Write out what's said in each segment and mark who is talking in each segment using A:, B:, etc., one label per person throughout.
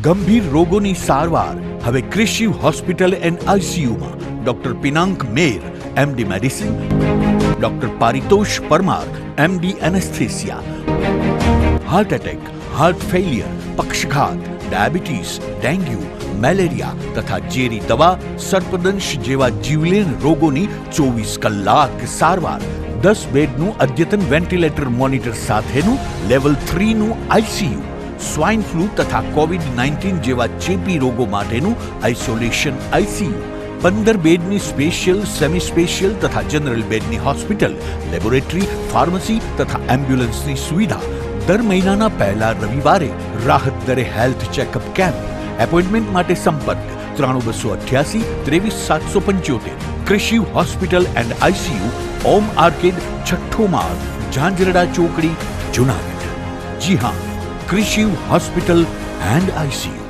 A: ગંભીર રોગોની સારવાર હવે ક્રિશિવ હોસ્પિટલ એન્ડ આઈસીયુમાં doctor Pinank Mer MD medicine, doctor Paritosh Parmar MD anaesthesia, heart attack, heart failure, પક્ષઘાત, ડાયાબિટીસ, ડેન્ગ્યુ, મેલેરિયા તથા ઝેરી દવા, સર્પદંશ જેવા જીવલેણ રોગોની 24 કલાક સારવાર, 10 બેડનું અદ્યતન વેન્ટિલેટર મોનિટર સાથેનું લેવલ 3નું આઈસીયુ, સ્વાઇન ફ્લૂ તથા કોવિડ-19 જેવા ચેપી રોગો માટેનું આઇસોલેશન આઈસીયુ, 15 બેડની સ્પેશિયલ, સેમી સ્પેશિયલ તથા જનરલ બેડની હોસ્પિટલ, લેબોરેટરી, ફાર્મસી તથા એમ્બ્યુલન્સની સુવિધા, દર મહિનાના પહેલા રવિવારે રાહત દરે હેલ્થ ચેકઅપ કેમ્પ. એપોઇન્ટમેન્ટ માટે સંપર્ક 9288 23775. Krishiv hospital and ICU, Om arcade, છઠ્ઠો માળ, ઝાંઝરડા ચોકડી, જુનાગઢ. જી હા, ક્રિશિવ હોસ્પિટલ એન્ડ આઈસીયુ.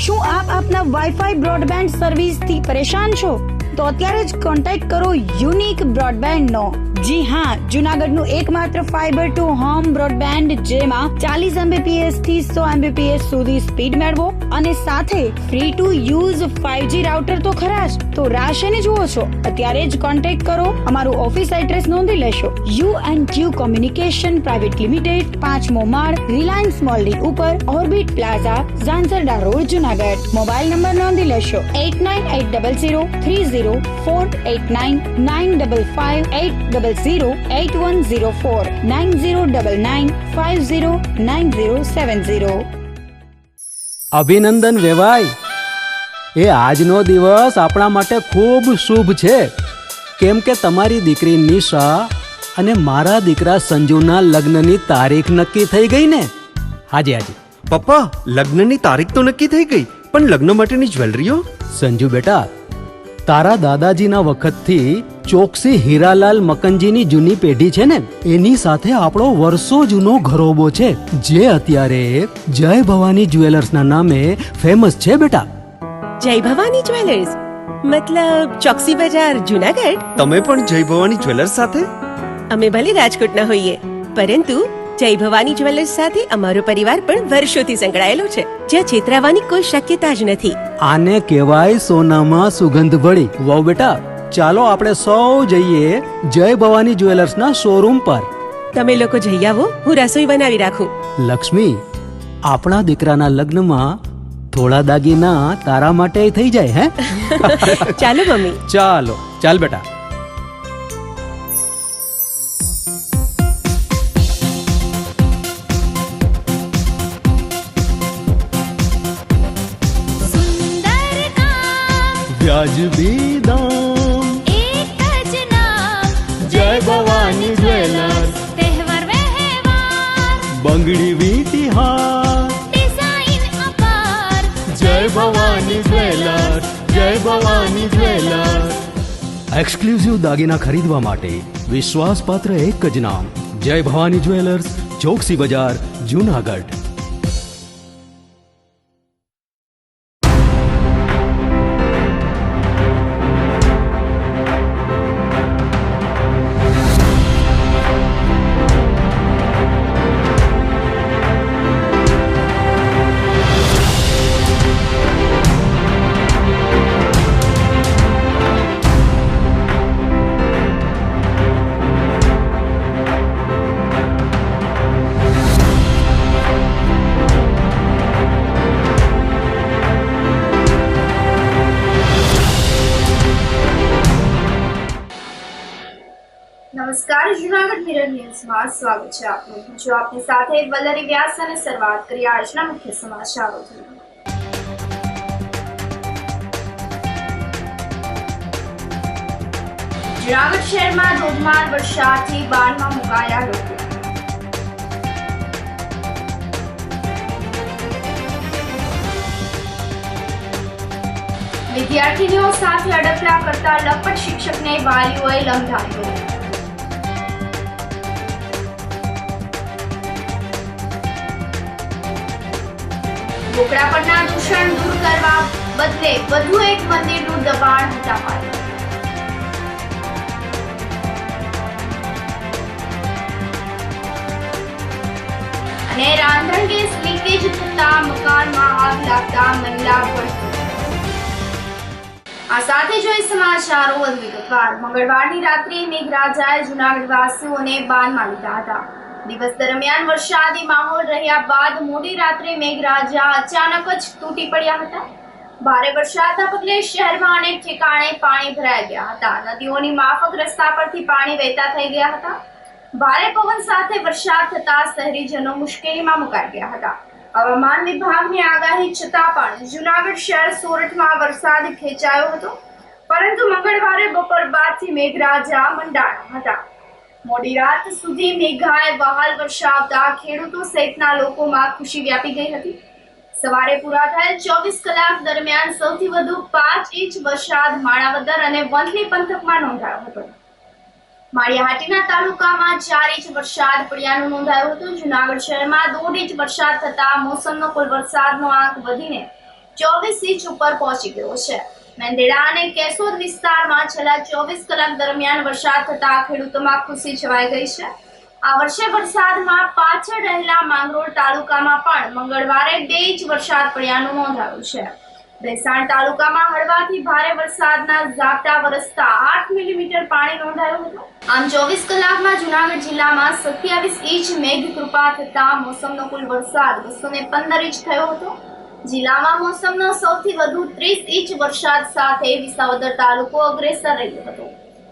B: શું આપ આપના વાઈફાઈ બ્રોડબેન્ડ સર્વિસથી પરેશાન છો? તો અત્યારે જ કોન્ટેક્ટ કરો યુનિક બ્રોડબેન્ડ નો. જી હા, જુનાગઢનું એકમાત્ર ફાઈબર ટુ હોમ બ્રોડબેન્ડ, જેમાં 40 Mbps થી 100 Mbps સુધી સ્પીડ મેળવો અને સાથે free to use 5G router તો ખરા જ. તો રાહ શેની જુઓ છો? અત્યારે જ કોન્ટેક્ટ કરો. અમારું ઓફિસ એડ્રેસ નોંધી લેશો. U&Q કોમ્યુનિકેશન પ્રાઇવેટ લિમિટેડ, 5મો માળ, રિલાયન્સ મોલની ઉપર, orbit plaza, Zanzarda road, Junagadh. Mobile number નોંધી લેશો 89800304899558008104 9099509070.
C: અભિનંદન વેવાય. એ આજનો દિવસ આપણા માટે ખૂબ શુભ છે, કેમ કે તમારી દીકરી નિશા અને મારા દીકરા સંજુના લગ્નની તારીખ નક્કી થઈ ગઈ ને. હાજી હાજી
D: પપ્પા, લગ્નની તારીખ તો નક્કી થઈ ગઈ, પણ લગ્ન માટેની જ્વેલરીઓ?
C: સંજુ બેટા, તારા દાદાજીના વખતથી ચોકસી હીરાલાલ મકનજીની જૂની પેઢી છે ને, એની સાથે આપણો વર્ષો જૂનો ઘરોબો છે, જે અત્યારે જય ભવાની જ્વેલર્સના નામે ફેમસ છે બેટા.
E: જય ભવાની જ્વેલર્સ મતલબ ચોકસી બજાર, જુનાગઢ?
D: તમે પણ જય ભવાની જ્વેલર્સ સાથે?
E: અમે ભલે રાજકોટના હોઈએ, પરંતુ જય ભવાની જ્વેલર્સ સાથે અમારો પરિવાર પણ વર્ષોથી સંકળાયેલો છે, જ્યાં છેતરાવાની કોઈ શક્યતા જ નથી.
C: આને કહેવાય સોનામાં સુગંધ ભળી. વાવ બેટા, ચાલો આપણે સૌ જઈએ જય ભવાની જ્વેલર્સના શોરૂમ પર.
E: તમે લોકો જઈ આવો, હું રસોઈ બનાવી રાખું.
C: લક્ષ્મી, આપણા દીકરાના લગ્નમાં થોડા દાગીના તારા માટે થઈ જાય. હે
E: ચાલો મમ્મી.
C: ચાલો ચાલ બેટા. વ્યાજબી દામ,
F: એક જ નામ,
C: જય ભવાની જ્વેલર્સ.
F: તહેવાર વ્યવહાર,
C: બંગડી વીંટી હાર,
F: ડિઝાઇન અપાર,
C: જય ભવાની જ્વેલર્સ, જય ભવાની જ્વેલર્સ. એક્સક્લુઝિવ દાગીના ખરીદવા માટે વિશ્વાસપાત્ર એક જ નામ, જય ભવાની જ્વેલર્સ, ચોકસી બજાર, જુનાગઢ.
G: નમસ્કાર, જુનાગઢ મિરર ન્યૂઝમાં સ્વાગત છે આપનું. જો આપની સાથે વલ્લરી વ્યાસ અને શરૂઆત કરીએ આજના મુખ્ય સમાચારોથી. જુનાગઢ શહેરમાં ધોધમાર વરસાદથી બાનમાં મુકાયા લોકો. વિદ્યાર્થીનીઓ સાથે અડકલા કરતા લપટ શિક્ષકને વાલીઓએ લંઘાવ્યો. બોકડા પરના દૂષણ દૂર કરવા બદલે વધુ એક મંદિરનું દબાણ હટાવાયું. અને રાંધણ ગેસ લીક લીકેજ થતા મકાનમાં આગ લાગતા મહિલા ભડકી. આ સાથે જોઈએ સમાચારો વધુ વિગતવાર. મંગળવારની રાત્રે મેઘરાજાએ જૂનાગઢ વાસીઓને બાનમાં લીધા હતા. દિવસ દરમિયાન વરસાદી માહોલ રહ્યા બાદ મોડી રાત્રે મેઘરાજા અચાનક જ તૂટી પડ્યા હતા. ભારે વરસાદના પગલે શહેરમાં અનેક ઠેકાણે પાણી ભરાઈ ગયા હતા. નદીઓની માફક રસ્તા પરથી પાણી વહેતા થઈ ગયા હતા. ભારે પવન સાથે વરસાદ થતા શહેરીજનો મુશ્કેલીમાં મુકાઈ ગયા હતા. હવામાન વિભાગની આગાહી છતાં પણ જૂનાગઢ શહેર સોરઠમાં વરસાદ ખેંચાયો હતો, પરંતુ મંગળવારે બપોર બાદથી મેઘરાજા મંડાણા હતા. મોડી રાત સુધી મેઘાએ વહાલ વરસાવતા ખેડૂતો સહિતના લોકોમાં ખુશી વ્યાપી ગઈ હતી. સવારે પૂરા થયેલ 24 કલાક દરમિયાન સૌથી વધુ 5 ઇંચ વરસાદ માણાવદર અને વંથલી પંથકમાં નોંધાયો હતો. માળિયાહાટીના તાલુકામાં 4 ઇંચ વરસાદ પડ્યાનું નોંધાયું હતું. જૂનાગઢ શહેરમાં 1.5 ઇંચ વરસાદ થતા મોસમનો કુલ વરસાદનો આંક વધીને 24 ઇંચ ઉપર પહોંચી ગયો છે. મેંદેડા અને કેશોદ વિસ્તારમાં છેલ્લા 24 કલાક દરમિયાન વરસાદ થતા ખેડૂતોમાં ખુશી છવાઈ ગઈ છે. આ વર્ષે વરસાદમાં પાછળ રહેલા માંગરોળ તાલુકામાં પણ મંગળવારે 2 ઇંચ વરસાદ પડ્યાનું નોંધાયું છે. ભેસાણ તાલુકામાં હળવાથી ભારે વરસાદના ઝાપટા વરસતા 8 મિલીમીટર પાણી નોંધાયું હતું. આમ 24 કલાકમાં જૂનાગઢ જિલ્લામાં 27 ઇંચ મેઘકૃપા થતા મોસમનો કુલ વરસાદ 215 ઇંચ થયો હતો. જિલ્લામાં મોસમનો સૌથી વધુ 30 ઇંચ વરસાદ સાથે વિસાવદર તાલુકો અગ્રેસર રહ્યો હતો.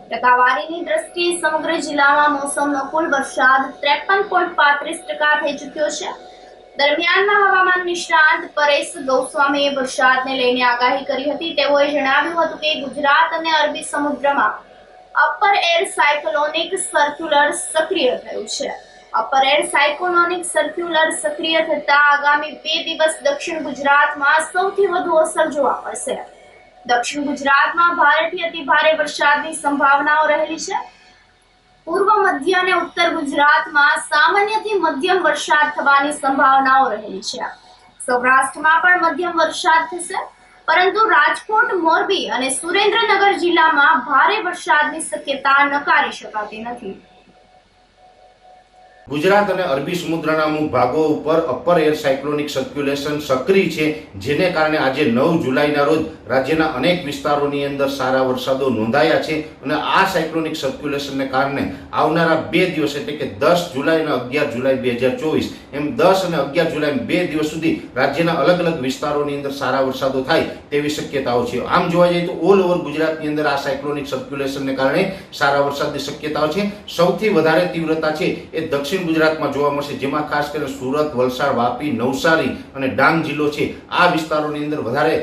G: ટકાવારીની દ્રષ્ટિએ સમગ્ર જિલ્લામાં મોસમનો કુલ વરસાદ 53.35% થઈ ચૂક્યો છે. દરમિયાનમાં હવામાન નિષ્ણાંત પરેશ ગોસ્વામીએ વરસાદને લઈને આગાહી કરી હતી. તેઓએ જણાવ્યું હતું કે ગુજરાત અને અરબી સમુદ્રમાં અપર એર સાયક્લોનિક સર્ક્યુલર સક્રિય થયું છે. અપર એર સાયક્લોનિક સર્ક્યુલર સક્રિય થતા આગામી 2 દિવસ દક્ષિણ ગુજરાતમાં સૌથી વધુ અસર જોવા મળશે. દક્ષિણ ગુજરાતમાં ભારેથી અતિભારે વરસાદની સંભાવનાઓ રહેલી છે. પૂર્વ મધ્ય અને ઉત્તર ગુજરાતમાં સામાન્યથી મધ્યમ વરસાદ થવાની સંભાવનાઓ રહેલી છે. સૌરાષ્ટ્રમાં પણ મધ્યમ વરસાદ થશે, પરંતુ રાજકોટ, મોરબી અને સુરેન્દ્રનગર જિલ્લામાં ભારે વરસાદની શક્યતા નકારી શકાતી નથી.
H: ગુજરાત અને અરબી સમુદ્રના અમુક ભાગો ઉપર અપર એર સાયક્લોનિક સર્ક્યુલેશન સક્રિય છે, જેને કારણે આજે 9 જુલાઈના રોજ રાજ્યના અનેક વિસ્તારોની અંદર સારા વરસાદો નોંધાયા છે. અને આ સાયક્લોનિક સર્ક્યુલેશનને કારણે આવનારા 2 દિવસ એટલે કે 10 જુલાઈ અને 11 જુલાઈ 2024 એમ 10 અને 11 જુલાઈ 2 દિવસ સુધી રાજ્યના અલગ અલગ વિસ્તારોની અંદર સારા વરસાદો થાય તેવી શક્યતાઓ છે. આમ જોવા જઈએ તો ઓલ ઓવર ગુજરાતની અંદર આ સાયક્લોનિક સર્ક્યુલેશનને કારણે સારા વરસાદની શક્યતાઓ છે. સૌથી વધારે તીવ્રતા છે એ દક્ષિણ ગુજરાતમાં જોવા મળશે, જેમાં ખાસ કરીને સુરત, વલસાડ, વાપી, નવસારી અને ડાંગ જિલ્લો છે. આ વિસ્તારોની અંદર વધારે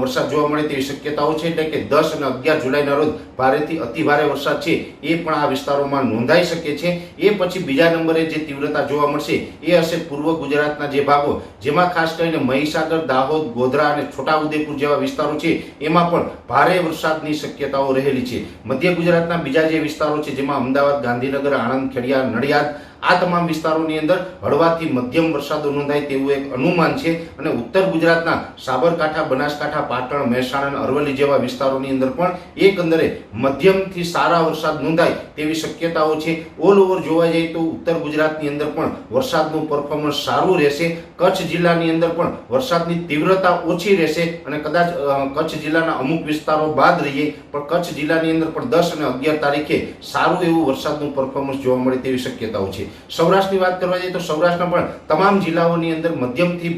H: વરસાદ જોવા મળે તેવી શક્યતાઓ છે. એટલે કે 10 અને 11 જુલાઈના રોજ ભારેથી અતિભારે વરસાદ છે એ પણ આ વિસ્તારોમાં નોંધાઈ શકે છે. એ પછી બીજા નંબરે જે તીવ્રતા જોવા મળશે એ હશે પૂર્વ ગુજરાતના જે ભાગો, જેમાં ખાસ કરીને મહીસાગર, દાહોદ, ગોધરા અને છોટાઉદેપુર જેવા વિસ્તારો છે એમાં પણ ભારે વરસાદની શક્યતાઓ રહેલી છે. મધ્ય ગુજરાતના બીજા જે વિસ્તારો છે, જેમાં અમદાવાદ, ગાંધીનગર, આણંદ, ખેડિયા, નડિયાદ, આ તમામ વિસ્તારોની અંદર હળવાથી મધ્યમ વરસાદો નોંધાય તેવું એક અનુમાન છે. અને ઉત્તર ગુજરાતના સાબરકાંઠા, બનાસકાંઠા, પાટણ, મહેસાણા અને અરવલ્લી જેવા વિસ્તારોની અંદર પણ એકંદરે મધ્યમથી સારા વરસાદ નોંધાય તેવી શક્યતાઓ છે. ઓલ ઓવર જોવા જઈએ તો ઉત્તર ગુજરાતની અંદર પણ વરસાદનું પરફોર્મન્સ સારું રહેશે. કચ્છ જિલ્લાની અંદર પણ વરસાદની તીવ્રતા ઓછી રહેશે અને કદાચ કચ્છ જિલ્લાના અમુક વિસ્તારો બાદ રહીએ, પણ કચ્છ જિલ્લાની અંદર પણ 10 અને 11 તારીખે સારું એવું વરસાદનું પરફોર્મન્સ જોવા મળે તેવી શક્યતાઓ છે. સૌરાષ્ટ્રની વાત કરવા જઈએ તો સૌરાષ્ટ્રના પણ તમામ જિલ્લાઓની અંદર મધ્યમથી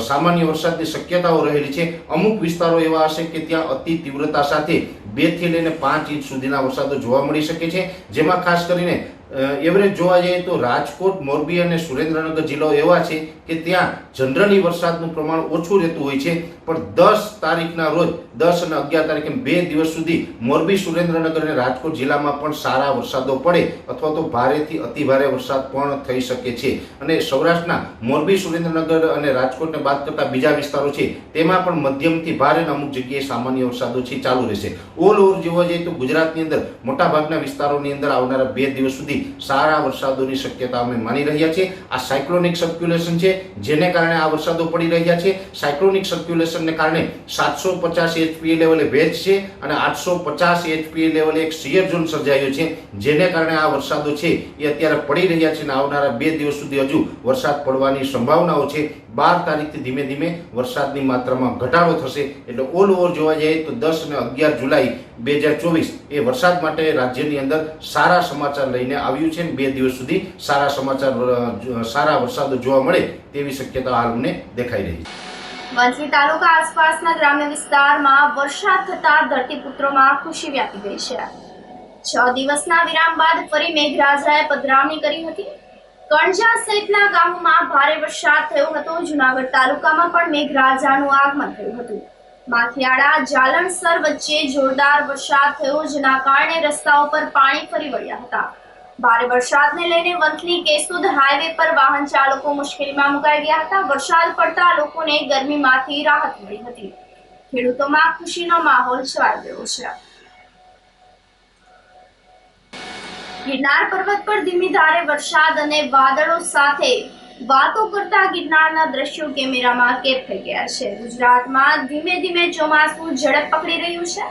H: સામાન્ય વરસાદની શક્યતાઓ રહેલી છે. અમુક વિસ્તારો એવા હશે કે ત્યાં અતિ તીવ્રતા સાથે 2 થી લઈને 5 ઇંચ સુધીના વરસાદો જોવા મળી શકે છે. જેમાં ખાસ કરીને એવરેજ જોવા જઈએ તો રાજકોટ, મોરબી અને સુરેન્દ્રનગર જિલ્લાઓ એવા છે કે ત્યાં જનરલી વરસાદનું પ્રમાણ ઓછું રહેતું હોય છે, પણ 10 તારીખના રોજ 10 અને 11 તારીખે 2 દિવસ સુધી મોરબી, સુરેન્દ્રનગર અને રાજકોટ જિલ્લામાં પણ સારા વરસાદો પડે અથવા તો ભારેથી અતિભારે વરસાદ પણ થઈ શકે છે. અને સૌરાષ્ટ્રના મોરબી, સુરેન્દ્રનગર અને રાજકોટને બાદ કરતા બીજા વિસ્તારો છે તેમાં પણ મધ્યમથી ભારે અને અમુક જગ્યાએ સામાન્ય વરસાદો છે ચાલુ રહેશે. ઓલ ઓવર જોવા જઈએ તો ગુજરાતની અંદર મોટાભાગના વિસ્તારોની અંદર આવનારા 2 દિવસ સુધી સુધી સારા વરસાદોની શક્યતા અમે માની રહ્યા છીએ. આ સાયક્લોનિક સર્ક્યુલેશન છે, જેને કારણે આ વરસાદો પડી રહ્યા છે. સાયક્લોનિક સર્ક્યુલેશનને કારણે 750 HPA લેવલે ભેજ છે અને 850 HPA લેવલે એક શિયર ઝોન સર્જાયો છે, જેને કારણે આ વરસાદો છે એ અત્યારે પડી રહ્યા છે અને આવનારા 2 દિવસ સુધી હજુ વરસાદ પડવાની સંભાવનાઓ છે. 12 તારીખથી ધીમે ધીમે વરસાદની માત્રામાં ઘટાડો થશે. એટલે ઓલ ઓવર જોવા જઈએ તો 10 અને 11 જુલાઈ 2024 એ વરસાદ માટે રાજ્યની અંદર સારા સમાચાર લઈને આવ્યું છે. 2 દિવસ સુધી સારા સમાચાર, સારા વરસાદો જોવા મળે તેવી શક્યતા હાલ અમને દેખાઈ રહી છે.
G: વંથલી તાલુકા આસપાસના ગ્રામ્ય વિસ્તારમાં વરસાદ થતા ધરતીપુત્રોમાં ખુશી વ્યાપી ગઈ છે. 6 દિવસના વિરામ બાદ ફરી મેઘરાજાએ પધરામણી કરી હતી. કણજા સહિતના ગામોમાં ભારે વરસાદ થયો હતો. જુનાગઢ તાલુકામાં પણ મેઘરાજાનું આગમન થયું હતું. માખિયાળા જાલણસર વચ્ચે જોરદાર વરસાદ થયો, જેના કારણે રસ્તાઓ પર પાણી ફરી વળ્યા હતા. ભારે વરસાદને લઈને વંથલી કેશોદ હાઈવે પર વાહન ચાલકો મુશ્કેલીમાં મુકાઈ ગયા હતા. વરસાદ પડતા લોકોને ગરમીમાંથી રાહત મળી હતી. ખેડૂતોમાં ખુશીનો માહોલ છવાઈ ગયો છે. ગિરનાર પર્વત પર ધીમી ધારે વરસાદ અને વાદળો સાથે વાતો કરતા ગિરનારના દ્રશ્યો કેમેરામાં કેદ થઈ ગયા છે. ગુજરાતમાં ધીમે ધીમે ચોમાસું ઝડપ પકડી રહ્યું છે.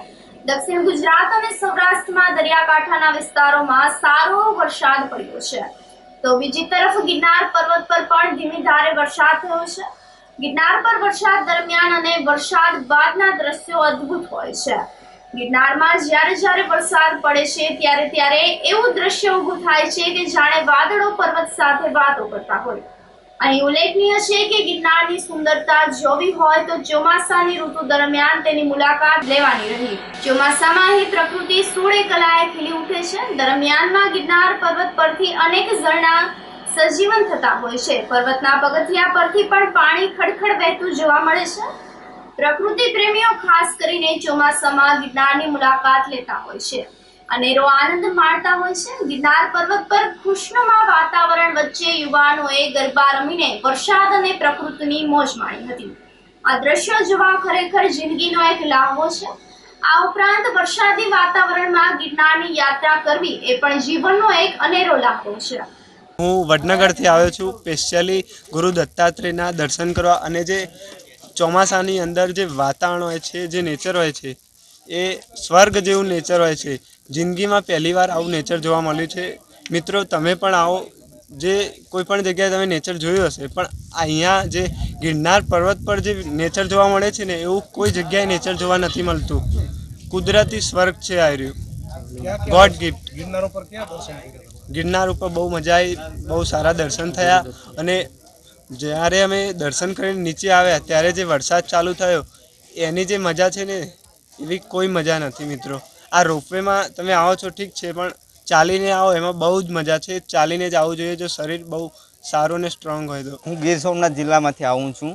G: દક્ષિણ ગુજરાત અને સૌરાષ્ટ્રમાં દરિયાકાંઠાના વિસ્તારોમાં સારો વરસાદ પડ્યો છે, તો બીજી તરફ ગિરનાર પર્વત પર પણ ધીમી ધારે વરસાદ થયો છે. ગિરનાર પર વરસાદ દરમિયાન અને વરસાદ બાદના દ્રશ્યો અદ્ભુત હોય છે. ગિરનારમાં જ્યારે વરસાદ પડે છે ત્યારે એવું દ્રશ્ય ઊભું થાય છે કે જાણે વાદળો પર્વત સાથે વાતો કરતા હોય. અહીં ઉલ્લેખનીય છે કે ગિરનારની સુંદરતા જોવી હોય તો ચોમાસાની ઋતુ દરમિયાન તેની મુલાકાત લેવાની રહી. ચોમાસામાં અહીં પ્રકૃતિ સોળે કલાએ ખીલી ઉઠે છે. દરમિયાનમાં ગિરનાર પર્વત પરથી અનેક ઝરણા સજીવન થતા હોય છે. પર્વતના પગથિયા પરથી પણ પાણી ખડખડ વહેતું જોવા મળે છે. પ્રકૃતિ પ્રેમીઓ ખાસ કરીને ચોમાસામાં ગિરનારની મુલાકાત લેતા હોય છે, અનેરો આનંદ માણતા હોય છે. ગિરનાર પર્વત પર ખુશનુમા વાતાવરણ વચ્ચે યુવાનોએ ગરબા રમીને વરસાદ અને પ્રકૃતિની મોજ માણી હતી. આ દ્રશ્યો જોવા ખરેખર જિંદગીનો એક લહાવો છે. આ ઉપરાંત વરસાદી વાતાવરણમાં ગિરનારની યાત્રા કરવી એ પણ જીવનનો એક અનેરો લહાવો છે.
I: હું વડનગરથી આવ્યો છું સ્પેશિયલી ગુરુ દત્તાત્રેયના દર્શન કરવા. અને જે ચોમાસાની અંદર જે વાતાવરણ હોય છે, જે નેચર હોય છે, એ સ્વર્ગ જેવું નેચર હોય છે. જિંદગીમાં પહેલીવાર આવું નેચર જોવા મળ્યું છે. મિત્રો, તમે પણ આવો. જે કોઈ પણ જગ્યાએ તમે નેચર જોયું હશે, પણ અહીંયા જે ગિરનાર પર્વત પર જે નેચર જોવા મળે છે ને, એવું કોઈ જગ્યાએ નેચર જોવા નથી મળતું. કુદરતી સ્વર્ગ છે આ રહ્યું, ગોડ ગિફ્ટ. ગિરનાર ઉપર બહુ મજા આવી, બહુ સારા દર્શન થયા. અને જ્યારે અમે દર્શન કરીને નીચે આવ્યા ત્યારે જે વરસાદ ચાલુ થયો એની જે મજા છે ને, એવી કોઈ મજા નથી મિત્રો. આ રોપવેમાં તમે આવો છો ઠીક છે, પણ ચાલીને આવો એમાં બહુ જ મજા છે. ચાલીને જ આવવું જોઈએ જો શરીર બહુ સારું ને સ્ટ્રોંગ હોય તો.
J: હું ગીર સોમનાથ જિલ્લામાંથી આવું છું.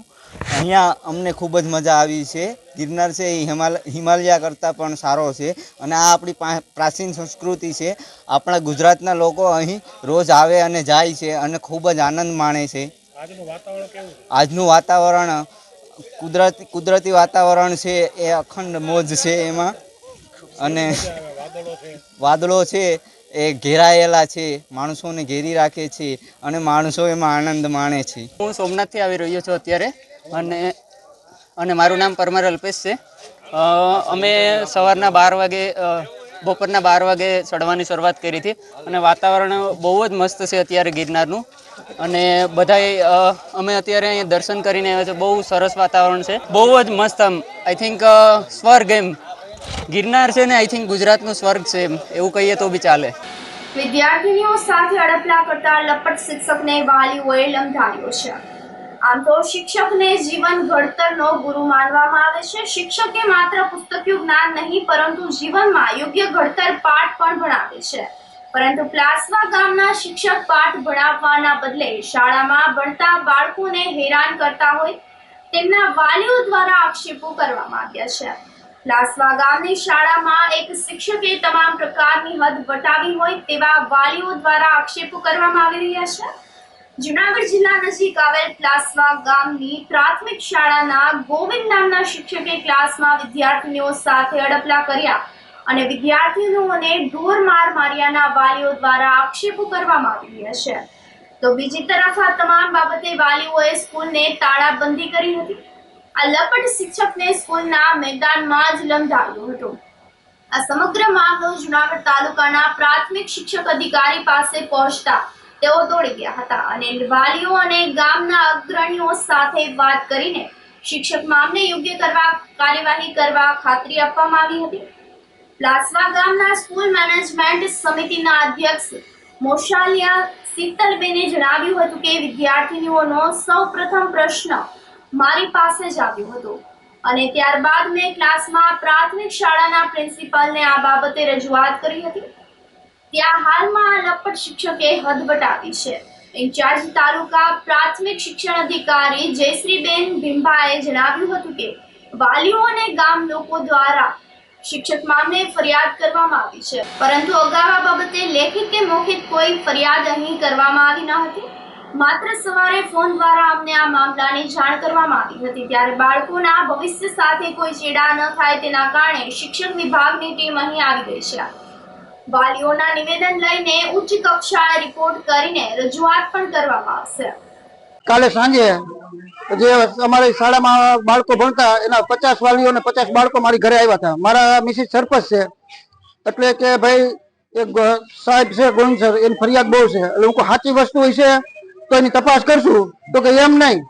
J: અહીંયા અમને ખૂબ જ મજા આવી છે. ગિરનાર છે એ હિમાલયા કરતાં પણ સારો છે અને આ આપણી પ્રાચીન સંસ્કૃતિ છે. આપણા ગુજરાતના લોકો અહીં રોજ આવે અને જાય છે અને ખૂબ જ આનંદ માણે છે. આજનું વાતાવરણ કુદરતી વાતાવરણ છે, એ અખંડ મોજ છે એમાં. અને વાદળો છે એ ઘેરાયેલા છે, માણસોને ઘેરી રાખે છે અને માણસો એમાં આનંદ માણે છે.
K: હું સોમનાથથી આવી રહ્યો છું અત્યારે, અને મારું નામ પરમાર અલ્પેશ છે. અમે સવારના 12 વાગે, બપોરના 12 વાગે ચડવાની શરૂઆત કરી હતી અને વાતાવરણ બહુ જ મસ્ત છે અત્યારે ગિરનારનું. અને બધાએ અમે અત્યારે અહીંયા દર્શન કરીને આવ્યા છે. બહુ સરસ વાતાવરણ છે, બહુ જ મસ્ત. આઈ થિંક સ્વર્ગ એમ ગિરનાર છે ને, આઈ થિંક ગુજરાતનું સ્વર્ગ છે એવું કહીએ તો બી ચાલે.
G: વિદ્યાર્થીનીઓ સાથે અડપલા કરતા લપટ શિક્ષકને વાલીઓએ લંઘાવ્યો છે. આમ તો શિક્ષકને જીવન ઘડતરનો ગુરુ માનવામાં આવે છે. શિક્ષકે માત્ર પુસ્તકીય જ્ઞાન નહીં, પરંતુ જીવનમાં યોગ્ય ઘડતર પાઠ પણ ભણાવે છે. પરંતુ પ્લાસવા ગામના શિક્ષક પાઠ ભણાવવાના બદલે શાળામાં ભણતા બાળકોને હેરાન કરતા હોય તેમના વાલીઓ દ્વારા આક્ષેપો કરવામાં આવ્યા છે. પ્લાસવા ગામની શાળામાં એક શિક્ષકે તમામ પ્રકારની હદ વટાવી હોય તેવા વાલીઓ દ્વારા આક્ષેપો કરવામાં આવી રહ્યા છે. જુનાગઢ જિલ્લા નજીક આવેલ પ્લાસવા ગામની પ્રાથમિક શાળાના ગોવિંદ નામના શિક્ષકે ક્લાસમાં વિદ્યાર્થીનીઓ સાથે અડપલા કર્યા અને વિદ્યાર્થીઓને ઢોર માર માર્યાના વાલીઓ દ્વારા આક્ષેપો કરવામાં આવી રહ્યા છે. તો બીજી તરફ આ તમામ બાબતે વાલીઓએ સ્કૂલને તાળાબંધી કરી હતી. આ લપટ શિક્ષકને સ્કૂલના મેદાનમાં જ લંઘાવ્યો હતો. આ સમગ્ર મામલો જુનાગઢ તાલુકાના પ્રાથમિક શિક્ષક અધિકારી પાસે પહોંચતા તેઓ દોડી ગયા હતા અને વાલીઓ અને ગામના અગ્રણીઓ સાથે વાત કરીને શિક્ષક મામલે યોગ્ય કાર્યવાહી કરવા ખાતરી આપવામાં આવી હતી. પ્લાસવા ગામના સ્કૂલ મેનેજમેન્ટ સમિતિના અધ્યક્ષ મોશાલિયા શીતલબેને જણાવ્યું હતું કે વિદ્યાર્થીનીઓનો સૌપ્રથમ પ્રશ્ન મારી પાસે જ આવ્યો હતો અને ત્યારબાદ મેં ક્લાસમાં પ્રાથમિક શાળાના પ્રિન્સિપાલને આ બાબતે રજૂઆત કરી હતી. ત્યાં હાલમાં આ લપટ શિક્ષકે હદ વટાવી છે. ઇન્ચાર્જ તાલુકા પ્રાથમિક શિક્ષણ અધિકારી જયશ્રીબેન ભીંભાએ જણાવ્યું હતું કે વાલીઓ અને ગામ લોકો દ્વારા શિક્ષક મામલે ફરિયાદ કરવામાં આવી છે, પરંતુ અગાઉ આ બાબતે લેખિત કે મૌખિક કોઈ ફરિયાદ અહીં કરવામાં આવી ન હતી. માત્ર સવારે ફોન દ્વારા અમને આ મામલાની જાણ કરવામાં આવી હતી. ત્યારે બાળકોના ભવિષ્ય સાથે કોઈ ચેડા ન થાય તેના કારણે શિક્ષણ વિભાગની ટીમ અહીં આવી ગઈ છે. વાલીઓના નિવેદન લઈને ઉચ્ચ કક્ષાએ રિપોર્ટ કરીને રજૂઆત પણ કરવામાં આવશે.
L: કાલે સાંજે જે અમારી શાળામાં બાળકો ભણતા એના 50 વાલીઓ અને 50 બાળકો મારી ઘરે આવ્યા હતા. મારા મિસિસ સરપંચ છે, એટલે કે ભાઈ એક સાહેબ છે ગોવિંદ સર, એની ફરિયાદ બહુ છે, એટલે હું સાચી વસ્તુ હોય છે તો એની તપાસ કરશું. તો કે એમ નહીં,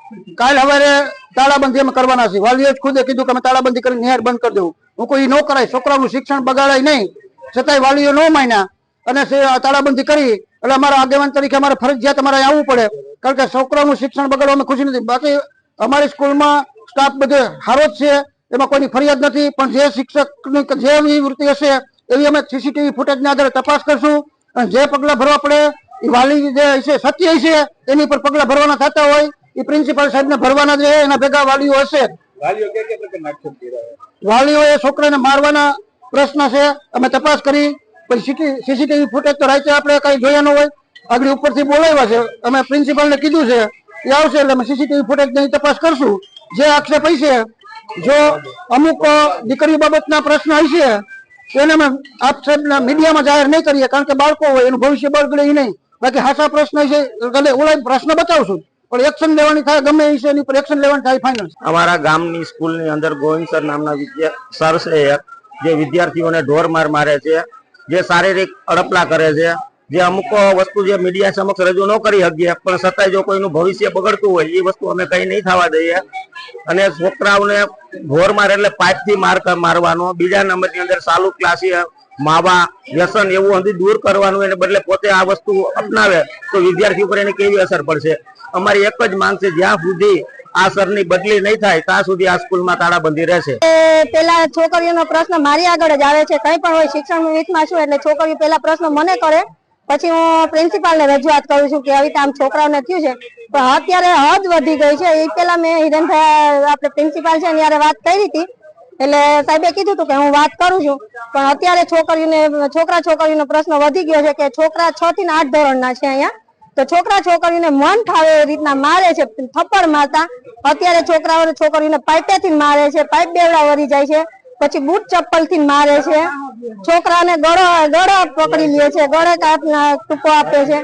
L: કાલ સવારે તાળાબંધી અમે કરવાના છે. વાલીઓ જ ખુદે કીધું કે અમે તાળાબંધી કરીને નિહાર બંધ કરી દેવું. હું કોઈ ન કરાય, છોકરાઓનું શિક્ષણ બગાડાય નહીં, છતાંય વાલીઓ ન માન્યા અને તાળાબંધી કરી. એટલે અમારા આગેવાન તરીકે અમારે ફરજિયાત અમારે આવવું પડે, કારણ કે છોકરાઓનું શિક્ષણ બગાડવામાં ખુશી નથી. બાકી અમારી સ્કૂલમાં સ્ટાફ બધો સારો જ છે, એમાં કોઈની ફરિયાદ નથી. પણ જે શિક્ષકની જે વૃત્તિ હશે એવી અમે સીસીટીવી ફૂટેજના આધારે તપાસ કરશું અને જે પગલાં ભરવા પડે એ વાલી જે હશે સત્ય હશે એની પર પગલાં ભરવાના થતા હોય એ પ્રિન્સિપાલ સાહેબને ભરવાના જ રહે. એના ભેગા વાલીઓ હશે. વાલીઓ એ છોકરાને મારવાના પ્રશ્ન છે. અમે તપાસ કરી, સીસીટીવી ફૂટેજ તો રાતે આપણે કઈ જોયા ન હોય, આગળ ઉપરથી બોલાવ્યા છે. અમે પ્રિન્સિપાલને કીધું છે એ આવશે એટલે અમે સીસીટીવી ફૂટેજની તપાસ કરશું. જે આક્ષેપ હશે, જો અમુક દીકરી બાબતના પ્રશ્ન હશે એને અમે આપ સાહેબના મીડિયામાં જાહેર નહીં કરીએ, કારણ કે બાળકો હોય એનું ભવિષ્ય બગડે નહીં. બાકી હાસા પ્રશ્ન હશે ઓલા પ્રશ્ન બતાવશું, પણ એક્શન લેવાની થાય ગમે એ છે એની પર એક્શન લેવાની થાય ફાઇનલ.
M: અમારા ગામની સ્કૂલની અંદર ગોવિંદ સર નામના સર છે જે વિદ્યાર્થીઓને ઢોર માર મારે છે, જે શારીરિક અડપલા કરે છે, જે અમુક વસ્તુ જે મીડિયા સમક્ષ રજૂ ન કરી શકીએ, પણ છતાંય જો કોઈનું ભવિષ્ય બગડતું હોય એ વસ્તુ અમે કઈ નહીં થવા દઈએ. અને છોકરાઓને ઢોર માર એટલે પાઇપથી મારવાનો, બીજા નંબરની અંદર ચાલુ ક્લાસી માવા વ્યસન એવું અંધી દૂર કરવાનું, એને બદલે પોતે આ વસ્તુ અપનાવે તો વિદ્યાર્થી ઉપર એની કેવી અસર પડશે. અમારી એક જ માંગ છે, જ્યાં સુધી આ સરની બદલી નહીં થાય ત્યાં સુધી આ સ્કૂલમાં તાળાબંધી રહેશે.
N: પેલા છોકરીઓનો પ્રશ્ન મારી આગળ જ આવે છે. કઈ પણ હોય શિક્ષણ વિધમાં છું એટલે છોકરીઓ પેલા પ્રશ્ન મને કરે, પછી હું પ્રિન્સિપાલને રજૂઆત કરું છું કે આવી રીતે આમ છોકરાઓને થયું છે. પણ અત્યારે હદ વધી ગઈ છે. એ પેલા મેં હિરેનભાઈ આપણે પ્રિન્સિપાલ છે ત્યારે વાત કરી હતી, એટલે સાહેબે કીધું હતું કે હું વાત કરું છું. પણ અત્યારે છોકરીઓનો પ્રશ્ન વધી ગયો છે કે છોકરા 6 થી 8 ધોરણના છે અહીંયા, તો છોકરીઓને મન ફાવે એ રીતના મારે છે, થપ્પડ મારતા. અત્યારે છોકરીઓને પાઇપેથી મારે છે, પાઇપ બેવડા વળી જાય છે, પછી બૂટ ચપ્પલ થી મારે છે. છોકરાને ગળો પકડી લે છે, ગળે ટૂંકો આપે છે,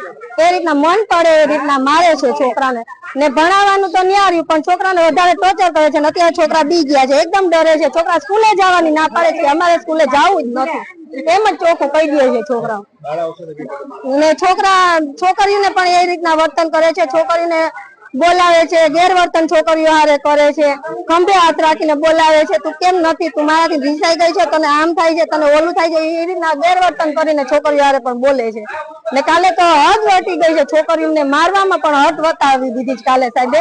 N: એ રીતના મન પડે એ રીતના મારે છે છોકરાને. ને ભણાવવાનું તો ન્યાર્યું, પણ છોકરાને વધારે ટોર્ચર કરે છે. અત્યારે છોકરા બી ગયા છે, એકદમ ડરે છે. છોકરા સ્કૂલે જવાની ના પાડે છે, અમારે સ્કૂલે જવું જ નથી, એમ જ ચોખ્ખું કહી દે છે છોકરાઓ. ને છોકરીઓને પણ એ રીતના વર્તન કરે છે. છોકરીઓને બોલાવે છે, ગેરવર્તન છોકરીઓ હારે કરે છે, ખંભે હાથ રાખીને બોલાવે છે, તું કેમ નથી, તું મારાથી રીસાઈ ગઈ છે, તને આમ થાય છે, તને ઓલું થાય છે, એ રીતના ગેરવર્તન કરીને છોકરીઓ હારે પણ બોલે છે. ને કાલે તો હદ વટી ગઈ છે, છોકરીઓને મારવામાં પણ હદ વટાવી દીધી છે કાલે સાહેબે.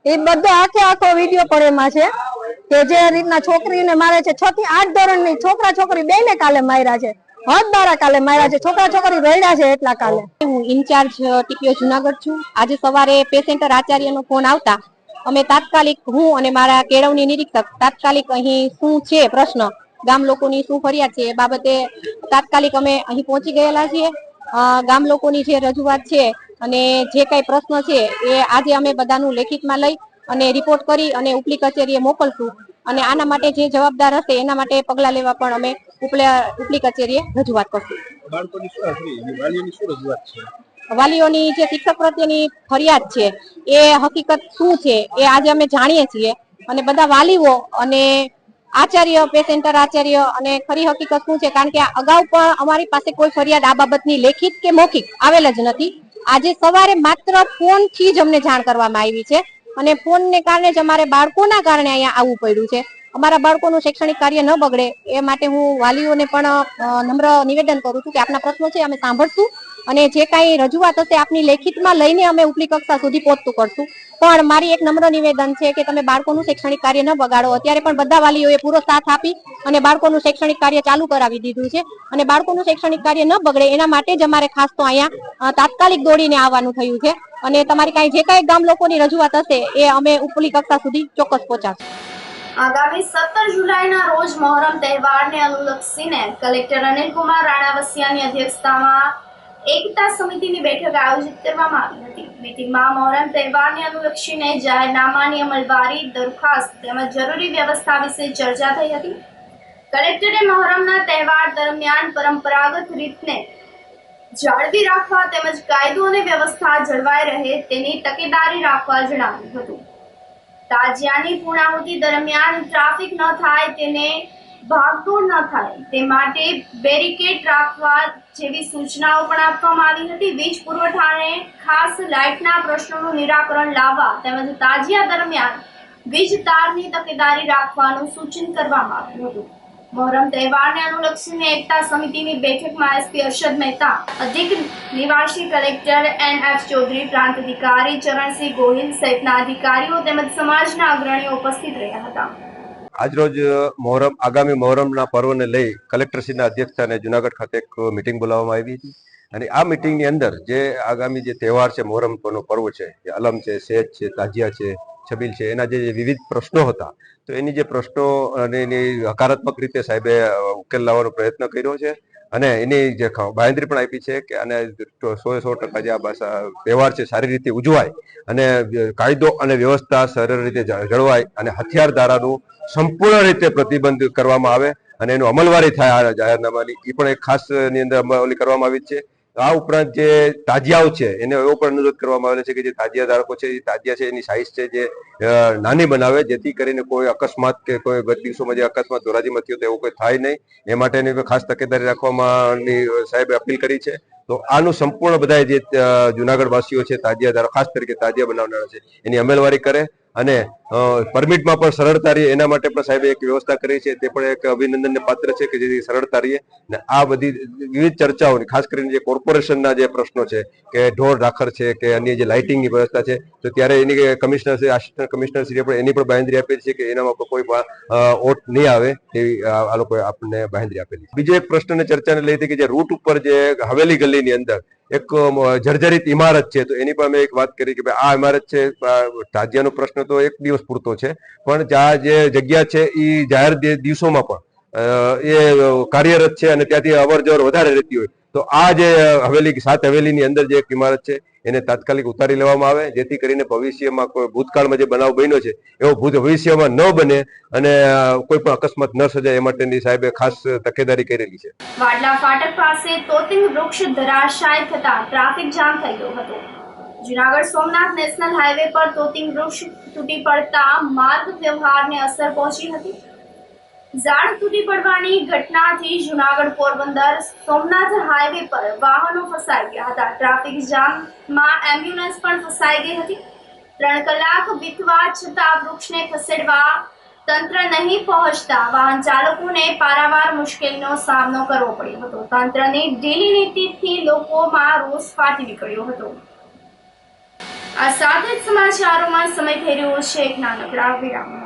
N: એ બધો આખો વિડીયો પણ એમાં છે કે જે રીતના છોકરીને મારે છે. 6 થી 8 ધોરણની છોકરી બેને કાલે માર્યા છે, હદ બારા કાલે માર્યા છે. છોકરી રડ્યા છે એટલા કાલે.
O: હું ઇન્ચાર્જ ટીપીઓ જુનાગઢ છું. આજે સવારે પેસેન્ટર આચાર્યનો ફોન આવતા અમે તાત્કાલિક, હું અને મારા કેળવણી નિરીક્ષક તાત્કાલિક અહીં શું છે પ્રશ્ન, ગામ લોકોની શું ફરિયાદ છે એ બાબતે તાત્કાલિક અમે અહીં પહોંચી ગયેલા છીએ. ગામ લોકોની જે રજૂઆત છે અને જે કઈ પ્રશ્ન છે એ આજે અમે બધાનું લેખિતમાં લઈ અને રિપોર્ટ કરી અને ઉપલી કચેરીએ મોકલશું અને આના માટે જે જવાબદાર હશે એના માટે પગલાં લેવા પણ અમે ઉપલી કચેરીએ રજૂઆત કરશું. વાલીઓની જે શિક્ષક પ્રત્યેની ફરિયાદ છે એ હકીકત શું છે એ આજે અમે જાણીએ છીએ અને બધા વાલીઓ અને આચાર્ય પે સેન્ટર આચાર્ય અને ખરી હકીકત શું છે, કારણ કે અગાઉ પણ અમારી પાસે કોઈ ફરિયાદ આ બાબતની લેખિત કે મૌખિક આવેલ જ નથી. આજે સવારે માત્ર ફોન થી જ અમને જાણ કરવામાં આવી છે અને ફોન ને કારણે જ અમારે બાળકોના કારણે અહીંયા આવવું પડ્યું છે. અમારા બાળકોનું શૈક્ષણિક કાર્ય ન બગડે એ માટે હું વાલીઓને પણ નમ્ર નિવેદન કરું છું કે આપના પ્રશ્નો છે અમે સાંભળશું અને જે કાંઈ રજૂઆત હશે આપની લેખિતમાં લઈને અમે ઉપલી કક્ષા સુધી પહોંચતું કરશું. પણ મારી એક નમ્ર નિવેદન છે કે તમે બાળકોનું શૈક્ષણિક કાર્ય ન બગાડો. અત્યારે પણ બધા વાલીઓએ પૂરો સાથ આપી અને બાળકોનું શૈક્ષણિક કાર્ય ચાલુ કરાવી દીધું છે અને બાળકોનું શૈક્ષણિક કાર્ય ન બગડે એના માટે જ અમારે ખાસ તો અહીંયા તાત્કાલિક દોડીને આવવાનું થયું છે અને તમારી કાંઈ જે કાંઈ ગામ લોકોની રજૂઆત હશે એ અમે ઉપલી કક્ષા સુધી ચોક્કસ પહોંચાડશું.
G: આગામી 17 જુલાઈના રોજ મોહરમ તહેવારને અનુલક્ષીને કલેક્ટર અનિલકુમાર રાણાવસિયાની અધ્યક્ષતામાં એકતા સમિતિની બેઠક આયોજિત કરવામાં આવી હતી. મીટિંગમાં મોહરમ તહેવારને અનુલક્ષીને જાહેરનામાની અમલવારી, દરખાસ્ત તેમજ જરૂરી વ્યવસ્થા વિશે ચર્ચા થઈ હતી. કલેક્ટરે મોહરમના તહેવાર દરમિયાન પરંપરાગત રીતને જાળવી રાખવા તેમજ કાયદો અને વ્યવસ્થા જળવાઈ રહે તેની તકેદારી રાખવા જણાવ્યું હતું. તાજિયાની પૂર્ણાહુતિ દરમિયાન ટ્રાફિક ન થાય, તેને ભાગદોડ ન થાય તે માટે બેરિકેડ રાખવા જેવી સૂચનાઓ પણ આપવામાં આવી હતી. વીજ પુરવઠાને ખાસ લાઇટના પ્રશ્નોનું નિરાકરણ લાવવા તેમજ તાજિયા દરમિયાન વીજ તારની તકેદારી રાખવાનું સૂચન કરવામાં આવ્યું હતું. મોહરમ તહેવારને અનુલક્ષીને એકતા સમિતિની બેઠકમાં એસપી અરશદ મહેતા, અધિક નિવાસી કલેક્ટર NF ચૌધરી, પ્રાંત અધિકારી ચરણસિંહ ગોહિલ સહિતના અધિકારીઓ તેમજ સમાજના અગ્રણીઓ ઉપસ્થિત રહ્યા હતા.
P: આજરોજ આગામી મોહરમના પર્વને લઈ કલેક્ટરશ્રીના અધ્યક્ષસ્થાને જુનાગઢ ખાતે એક મિટિંગ બોલાવવામાં આવી હતી અને આ મિટિંગની અંદર જે આગામી જે તહેવાર છે, મોહરમનો પર્વ છે, જે અલમ છે, સેજ છે, તાજિયા છે, છબીલ છે, એના જે વિવિધ પ્રશ્નો હતા તો એની જે પ્રશ્નો અને એની હકારાત્મક રીતે સાહેબે ઉકેલ લાવવાનો પ્રયત્ન કર્યો છે અને એની જે બાંહેધરી પણ આપી છે કે આને 100% જે આ તહેવાર છે સારી રીતે ઉજવાય અને કાયદો અને વ્યવસ્થા સરળ રીતે જળવાય અને હથિયાર ધારાનું સંપૂર્ણ રીતે પ્રતિબંધ કરવામાં આવે અને એનું અમલવારી થાય આ જાહેરનામાની, એ પણ એક ખાસ ની અંદર અમલી કરવામાં આવી છે. આ ઉપરાંત જે તાજિયાઓ છે એને એવો પણ અનુરોધ કરવામાં આવેલો છે કે જે તાજિયા ધારકો છે એ તાજિયા છે એની સાઇઝ છે જે નાની બનાવે, જેથી કરીને કોઈ અકસ્માત કે કોઈ ગત દિવસોમાં જે અકસ્માત ધોરાજીમાં થયો તો એવું કોઈ થાય નહીં, એ માટેની ખાસ તકેદારી રાખવામાં સાહેબે અપીલ કરી છે. તો આનું સંપૂર્ણ બધા જે જુનાગઢ વાસીઓ છે, તાજિયા ધારકો ખાસ તરીકે તાજિયા બનાવનારા છે એની અમલવારી કરે અને પરમિટમાં પણ સરળતા રહે એના માટે પણ સાહેબે એક વ્યવસ્થા કરી છે. તે પણ એક અભિનંદનને પાત્ર છે કે જેથી સરળતા રહે ને આ બધી વિવિધ ચર્ચાઓની ખાસ કરીને જે કોર્પોરેશનના જે પ્રશ્નો છે કે ઢોર ઢાખર છે કે અન્ય જે લાઇટિંગની વ્યવસ્થા છે તો ત્યારે એની commissioner Shri, assistant commissioner Shri પણ એની પણ બાંહેધરી આપેલી છે કે એનામાં કોઈ ઓટ નહીં આવે એવી આ લોકોએ આપણને બાંહેધરી આપેલી છે. બીજો એક પ્રશ્નને ચર્ચાને લઈ હતી કે જે રૂટ ઉપર જે હવેલી ગલીની અંદર એક જર્જરિત ઇમારત છે તો એની પણ અમે એક વાત કરી કે ભાઈ આ ઇમારત છે, તાજિયાનો પ્રશ્ન તો એક દિવસ પૂરતો છે પણ જ્યાં જે જગ્યા છે એ જાહેર દિવસોમાં પણ એ કાર્યરત છે અને ત્યાંથી અવર જવર વધારે રહેતી હોય તો આ જે હવેલી 7 હવેલીની અંદર જે એક ઇમારત છે એને તાત્કાલિક ઉતારી લેવામાં આવે, જેથી કરીને ભવિષ્યમાં કોઈ ભૂતકાળમાં જે બનાવ બન્યો છે એવો ભવિષ્યમાં ન બને અને કોઈ પણ અકસ્માત ન સર્જાય એ માટેની સાહેબે ખાસ તકેદારી કરેલી છે.
G: વાડલા ફાટક પાસે તોતિંગ વૃક્ષ ધરાશાય થતા ટ્રાફિક જામ થઈ ગયો હતો. જુનાગઢ સોમનાથ નેશનલ હાઈવે પર તોતિંગ વૃક્ષ તૂટી પડતા માર્ગ વ્યવહારને અસર પહોંચી હતી. ઝાડ તૂટી પડવાની ઘટનાથી જુનાગઢ પોરબંદર સોમનાથ હાઈવે પર વાહનો ફસાઈ ગયા હતા. ટ્રાફિક જામમાં એમ્બ્યુલન્સ પણ ફસાઈ ગઈ હતી. 3 કલાક વીતવા છતાં વૃક્ષને ખસેડવા તંત્ર નહીં પહોંચતા વાહન ચાલકોને પારાવાર મુશ્કેલીનો સામનો કરવો પડ્યો હતો. તંત્રની ઢીલી નીતિથી લોકોમાં રોષ ફાટી નીકળ્યો હતો. આ સાથે જ સમાચારોમાં સમય થઈ રહ્યો છે એક નાનકડા વિરામનો.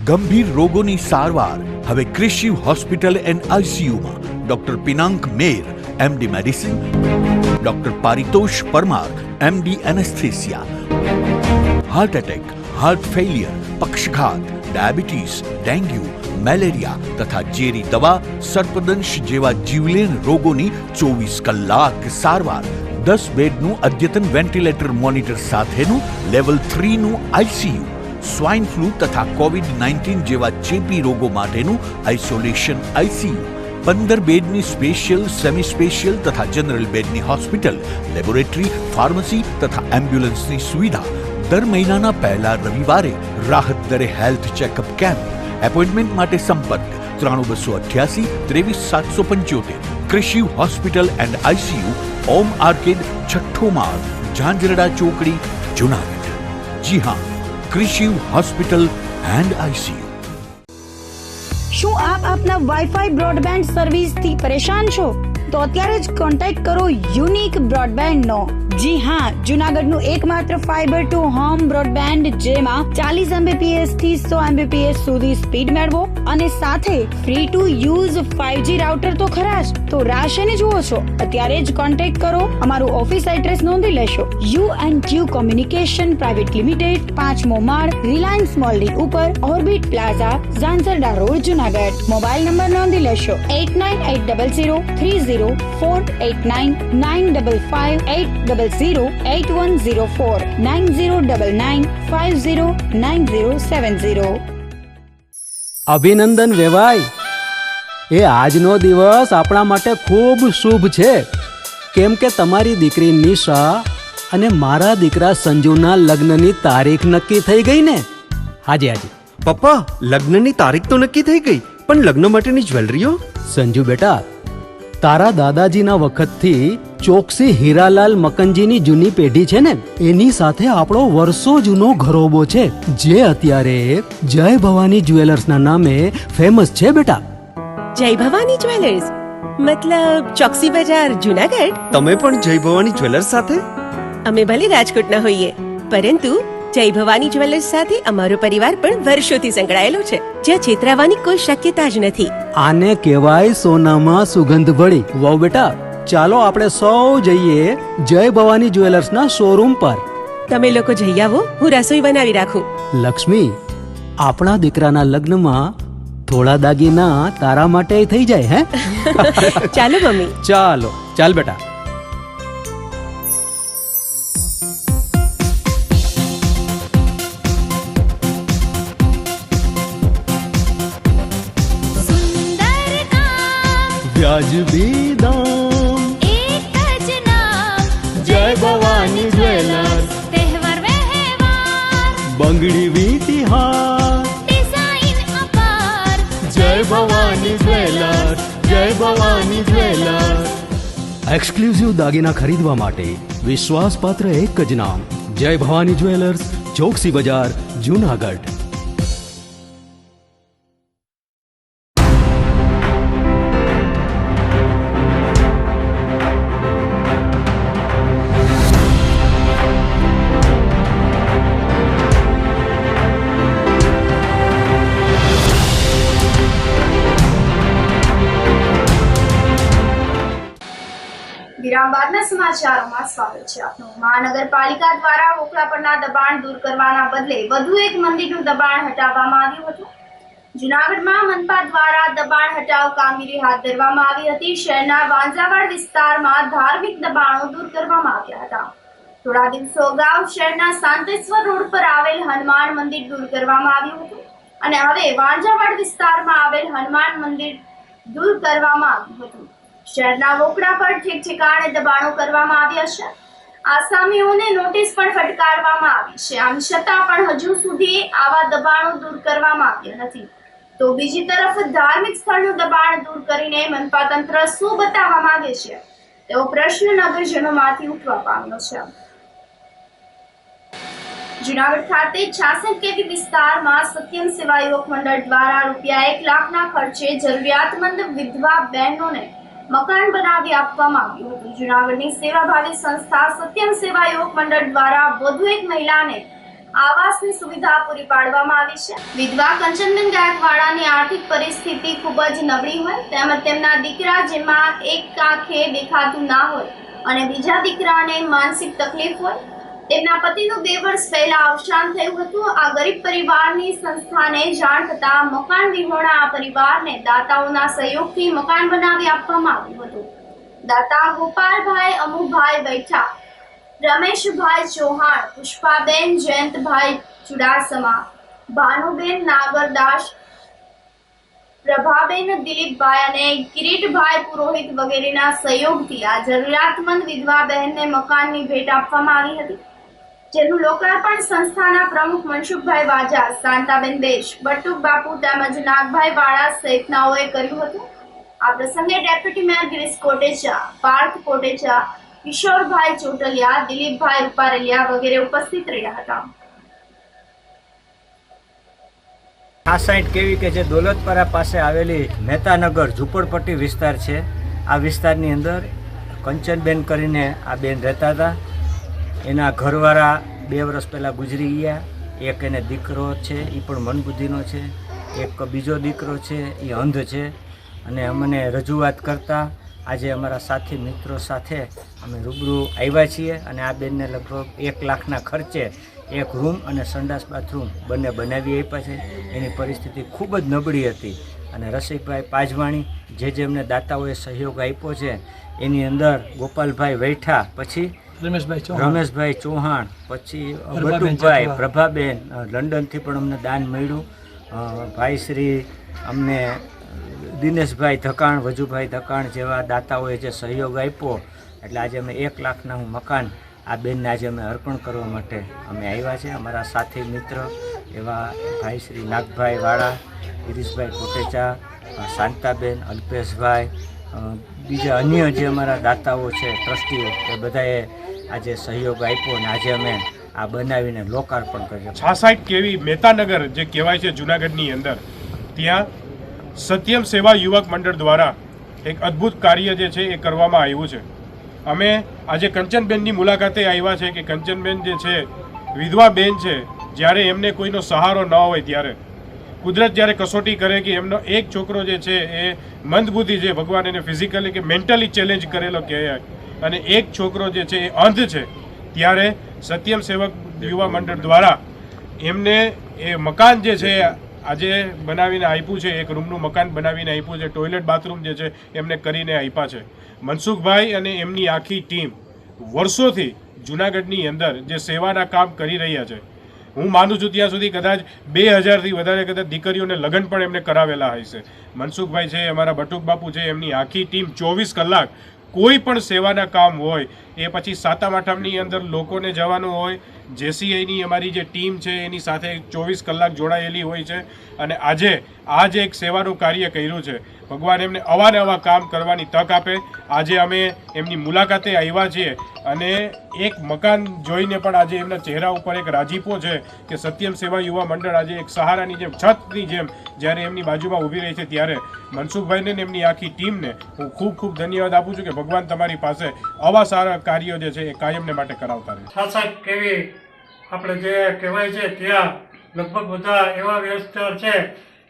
A: ગંભીર રોગોની સારવાર હવે કૃષિ હોસ્પિટલ એન્ડ આઈસીયુમાં doctor Pinank Mer MD medicine, doctor Paritosh Parmar MD anaesthesia, heart attack, heart failure, પક્ષઘાત, ડાયાબિટીસ, ડેન્ગ્યુ, મેલેરિયા તથા ઝેરી દવા, સર્પદંશ જેવા જીવલેણ રોગોની 24 કલાક સારવાર, 10 બેડનું અદ્યતન વેન્ટિલેટર મોનિટર સાથેનું લેવલ 3નું આઈસીયુ, સ્વાઇન ફ્લૂ તથા કોવિડ-19 જેવા ચેપી રોગો માટેનું આઇસોલેશન આઈસીયુ, 15 બેડની સ્પેશિયલ, સેમી સ્પેશિયલ તથા જનરલ બેડની હોસ્પિટલ, લેબોરેટરી, ફાર્મસી તથા એમ્બ્યુલન્સની સુવિધા, દર મહિનાના પહેલા રવિવારે રાહત દરે હેલ્થ ચેકઅપ કેમ્પ. એપોઇન્ટમેન્ટ માટે સંપર્ક 9288 23775. કૃષિ hospital and ICU, Om arcade, છઠ્ઠો માળ, ઝાંઝરડા ચોકડી, જુનાગઢ. જી હા, કૃષિ હોસ્પિટલ એન્ડ આઈસીયુ.
B: શું આપ આપના વાઈફાઈ બ્રોડબેન્ડ સર્વિસથી પરેશાન છો? તો અત્યારે જ કોન્ટેક્ટ કરો યુનિક બ્રોડબેન્ડ નો. જી હા, જુનાગઢનું એકમાત્ર ફાઈબર ટુ હોમ બ્રોડબેન્ડ, જેમાં 40 Mbps થી 100 Mbps સુધી સ્પીડ મેળવો અને સાથે free to use 5G router તો ખરા જ. તો રાહ શેની જુઓ છો? અત્યારે જ કોન્ટેક્ટ કરો. અમારું ઓફિસ એડ્રેસ નોંધી લેશો. U&Q કોમ્યુનિકેશન પ્રાઇવેટ લિમિટેડ, 5મો માળ, રિલાયન્સ મોલની ઉપર, orbit plaza, Zanzarda road, Junagadh. Mobile number નોંધી લેશો 8980030489 955 8008104 9099509070.
C: અભિનંદન વેવાય. એ આજનો દિવસ આપણા માટે ખૂબ શુભ છે, કેમ કે તમારી દીકરી નિશા અને મારા દીકરા સંજુના લગ્નની તારીખ નક્કી થઈ ગઈ ને. હાજી હાજી
D: પપ્પા, લગ્નની તારીખ તો નક્કી થઈ ગઈ, પણ લગ્ન માટેની જ્વેલરીઓ?
C: સંજુ બેટા, તારા દાદાજીના વખતથી ચોકસી હીરાલાલ મકનજીની જૂની પેઢી છે ને, એની સાથે આપણો વર્ષો જૂનો ઘરોબો છે, જે અત્યારે જય ભવાની જ્વેલર્સના નામે ફેમસ છે બેટા.
E: જય ભવાની જ્વેલર્સ મતલબ ચોકસી બજાર, જુનાગઢ?
D: તમે પણ જય ભવાની જ્વેલર્સ સાથે?
E: અમે ભલે રાજકોટના હોઈએ, પરંતુ જય ભવાની જ્વેલર્સ સાથે અમારો પરિવાર પણ વર્ષોથી સંકળાયેલો છે, જ્યાં છેતરાવાની કોઈ શક્યતા જ નથી.
C: આને કહેવાય સોનામાં સુગંધ ભળી. વાવ બેટા, ચાલો આપણે સૌ જઈએ જય ભવાની જ્વેલર્સના શોરૂમ પર.
E: તમે લોકો જઈ આવો, હું રસોઈ બનાવી રાખું.
C: લક્ષ્મી, આપણા દીકરાના લગ્નમાં થોડા દાગીના તારા માટે થઈ જાય. હે
E: ચાલો મમ્મી.
C: ચાલો ચાલ બેટા. વ્યાજબી દામ,
F: એક જ નામ,
C: જય ભવાની જ્વેલર્સ.
F: તહેવાર વ્યવહાર,
C: બંગડી વીંટી હાર,
F: ડિઝાઇન અપાર,
C: જય ભવાની જ્વેલર્સ, જય ભવાની જ્વેલર્સ. એક્સક્લુઝિવ દાગીના ખરીદવા માટે વિશ્વાસપાત્ર એક જ નામ, જય ભવાની જ્વેલર્સ, ચોકસી બજાર, જુનાગઢ.
G: વિરામ બાદના સમાચારોમાં સ્વાગત છે આપનું. મહાનગરપાલિકા દ્વારા વોકળા પરના દબાણ દૂર કરવાના બદલે વધુ એક મંદિરનું દબાણ હટાવવામાં આવ્યું હતું. જુનાગઢમાં મનપા દ્વારા દબાણ હટાવ કામગીરી હાથ ધરવામાં આવી હતી. શહેરના વાંજાવાડ વિસ્તારમાં ધાર્મિક દબાણો દૂર કરવામાં આવ્યા હતા. થોડા દિવસો અગાઉ શહેરના શાંતેશ્વર રોડ પર આવેલ હનુમાન મંદિર દૂર કરવામાં આવ્યું હતું અને હવે વાંજાવાડ વિસ્તારમાં આવેલ હનુમાન મંદિર દૂર કરવામાં આવ્યું હતું. શહેરના વોકડા પર ઠેક ઠેકાણે દબાણો કરવામાં આવ્યા છે. આસામીઓને નોટિસ પણ ફટકારવામાં આવી છે. આમ છતાં પણ હજુ સુધી આવા દબાણો દૂર કરવામાં આવ્યા નથી. તો બીજી તરફ ધાર્મિક સ્થળનું દબાણ દૂર કરીને મનપા તંત્ર શું બતાવવા માંગે છે તેવો પ્રશ્ન નગરજનોમાંથી ઉઠવા પામ્યો છે. જુનાગઢ ખાતે 66 કેવી વિસ્તારમાં સત્યમ સેવા યુવક મંડળ દ્વારા રૂપિયા 1 લાખના ખર્ચે જરૂરિયાતમંદ વિધવા બહેનોને મકાન બનાવી આપવામાં આવ્યું હતું. જુનાગઢની સેવાભાવી સંસ્થા સત્યમ સેવા યુવક મંડળ દ્વારા વધુ એક મહિલાને આવાસની સુવિધા પૂરી પાડવામાં આવી છે. વિધવા કંચનબેન ગાયકવાડાની આર્થિક પરિસ્થિતિ ખૂબ જ નબળી હોય તેમજ તેમના દીકરા જેમાં એક આંખે દેખાતું ના હોય અને બીજા દીકરાને માનસિક તકલીફ હોય તેમના પતિનું 2 વર્ષ પહેલા અવસાન થયું હતું. આ ગરીબ પરિવારની સંસ્થાને જાણ થતાં મકાન વિહોણા આ પરિવારને દાતાઓના સહયોગથી મકાન બનાવી આપવામાં આવ્યું હતું. દાતા ગોપાલભાઈ અમુભાઈ વૈઠા, રમેશભાઈ ચૌહાણ, પુષ્પાબેન જયંતભાઈ ચુડાસમા, ભાનુબેન નાગરદાસ, પ્રભાબેન દિલીપભાઈ અને કિરીટભાઈ પુરોહિત વગેરેના સહયોગથી આ જરૂરિયાતમંદ વિધવા બહેનને મકાનની ભેટ આપવામાં આવી હતી, જેનું લોકાર્પણ સંસ્થાના પ્રમુખ મનસુખભાઈ વાજા, શાંતાબેન બેશ, બટુક બાપુ તેમજ નાગભાઈ વાળા સહિતનાઓએ કર્યું હતું. આ પ્રસંગે ડેપ્યુટી મેયર ગિરીશ કોટેચા, પાર્થ કોટેચા, કિશોરભાઈ ચોટલિયા, દિલીપભાઈ ઉપારલિયા વગેરે ઉપસ્થિત રહ્યા હતા.
Q: આ સાઈડ કેવી કે જે દોલતપરા પાસે આવેલી મહેતાનગર ઝૂંપડપટ્ટી વિસ્તાર છે. આ વિસ્તારની અંદર કંચનબેન કરીને આ બેન રહેતા હતા. એના ઘરવાળા 2 વર્ષ પહેલાં ગુજરી ગયા. એક એને દીકરો છે, એ પણ મનબુદ્ધિનો છે. એક બીજો દીકરો છે, એ અંધ છે. અને અમને રજૂઆત કરતાં આજે અમારા સાથી મિત્રો સાથે અમે રૂબરૂ આવ્યા છીએ અને આ બેનને લગભગ 1 લાખના ખર્ચે એક રૂમ અને સંડાસ બાથરૂમ બંને બનાવી આપ્યા છે. એની પરિસ્થિતિ ખૂબ જ નબળી હતી અને રસિકભાઈ પાજવાણી જે એમને દાતાઓએ સહયોગ આપ્યો છે એની અંદર ગોપાલભાઈ વૈઠા, પછી રમેશભાઈ ચૌહાણ, પછી બટુકભાઈ, પ્રભાબેન, લંડનથી પણ અમને દાન મળ્યું. ભાઈશ્રી અમને દિનેશભાઈ ધકાણ, વજુભાઈ ધકાણ જેવા દાતાઓએ જે સહયોગ આપ્યો એટલે આજે અમે 1 લાખના મકાન આ બેનને આજે અમે અર્પણ કરવા માટે અમે આવ્યા છે. અમારા સાથી મિત્ર એવા ભાઈ શ્રી નાગભાઈ વાળા, ગિરીશભાઈ કોટેચા, શાંતાબેન, અલ્પેશભાઈ, બીજા અન્ય જે અમારા દાતાઓ છે, ટ્રસ્ટીઓ, એ બધાએ આજે સહયોગ આપ્યો અને આજે અમે આ બનાવીને લોકાર્પણ કર્યું.
R: 66 કેવી મહેતાનગર જે કહેવાય છે જુનાગઢની અંદર, ત્યાં સત્યમ સેવા યુવક મંડળ દ્વારા એક અદ્ભુત કાર્ય જે છે એ કરવામાં આવ્યું છે. અમે આજે કંચનબેનની મુલાકાતે આવ્યા છે કે કંચનબેન જે છે વિધવા બેન છે. જ્યારે એમને કોઈનો સહારો ન હોય ત્યારે કુદરત જ્યારે કસોટી કરે કે એમનો એક છોકરો જે છે એ મંદબુદ્ધિ છે, ભગવાન એને ફિઝિકલી કે મેન્ટલી ચેલેન્જ કરેલો કહેવાય, અને એક છોકરો જે છે એ અંધ છે, ત્યારે સત્યમ સેવક યુવા મંડળ દ્વારા એમને એ મકાન જે છે આજે બનાવીને આપ્યું છે. એક રૂમનું મકાન બનાવીને આપ્યું છે. ટોયલેટ બાથરૂમ જે છે એમને કરીને આપ્યા છે. મનસુખભાઈ અને એમની આખી ટીમ વર્ષોથી જુનાગઢની અંદર જે સેવાના કામ કરી રહ્યા છે. હું માનું છું ત્યાં સુધી કદાચ 2000થી વધારે કદાચ દીકરીઓને લગ્ન પણ એમને કરાવેલા હશે. મનસુખભાઈ છે, અમારા બટુક બાપુ છે, એમની આખી ટીમ 24 કલાક કોઈ પણ સેવાના કામ હોય, એ પછી સાતમ આઠમની અંદર લોકોને જવાનું હોય, જેસીઆઈની અમારી જે ટીમ છે એની સાથે 24 કલાક જોડાયેલી હોય છે. અને આજે એક સેવાનું કાર્ય કર્યું છે. ભગવાન એમને અવાનવા કામ કરવાની તક આપે. આજે અમે એમની મુલાકાતે આવ્યા છીએ અને એક મકાન જોઈને પણ આજે એમના ચહેરા ઉપર એક રાજીપો છે કે સત્યમ સેવા યુવા મંડળ આજે એક સહારાની જેમ, છતની જેમ જ્યારે એમની બાજુમાં ઊભી રહી છે. ત્યારે મનસુખભાઈને એમની આખી ટીમને હું ખૂબ ખૂબ ધન્યવાદ આપું છું કે ભગવાન તમારી પાસે આવા સારા કાર્યો જે છે એ કાયમને માટે કરાવતા રહે.
S: સાત કેવી આપણે જે કહેવાય છે ત્યાં લગભગ બધા એવા વ્યવસ્થા છે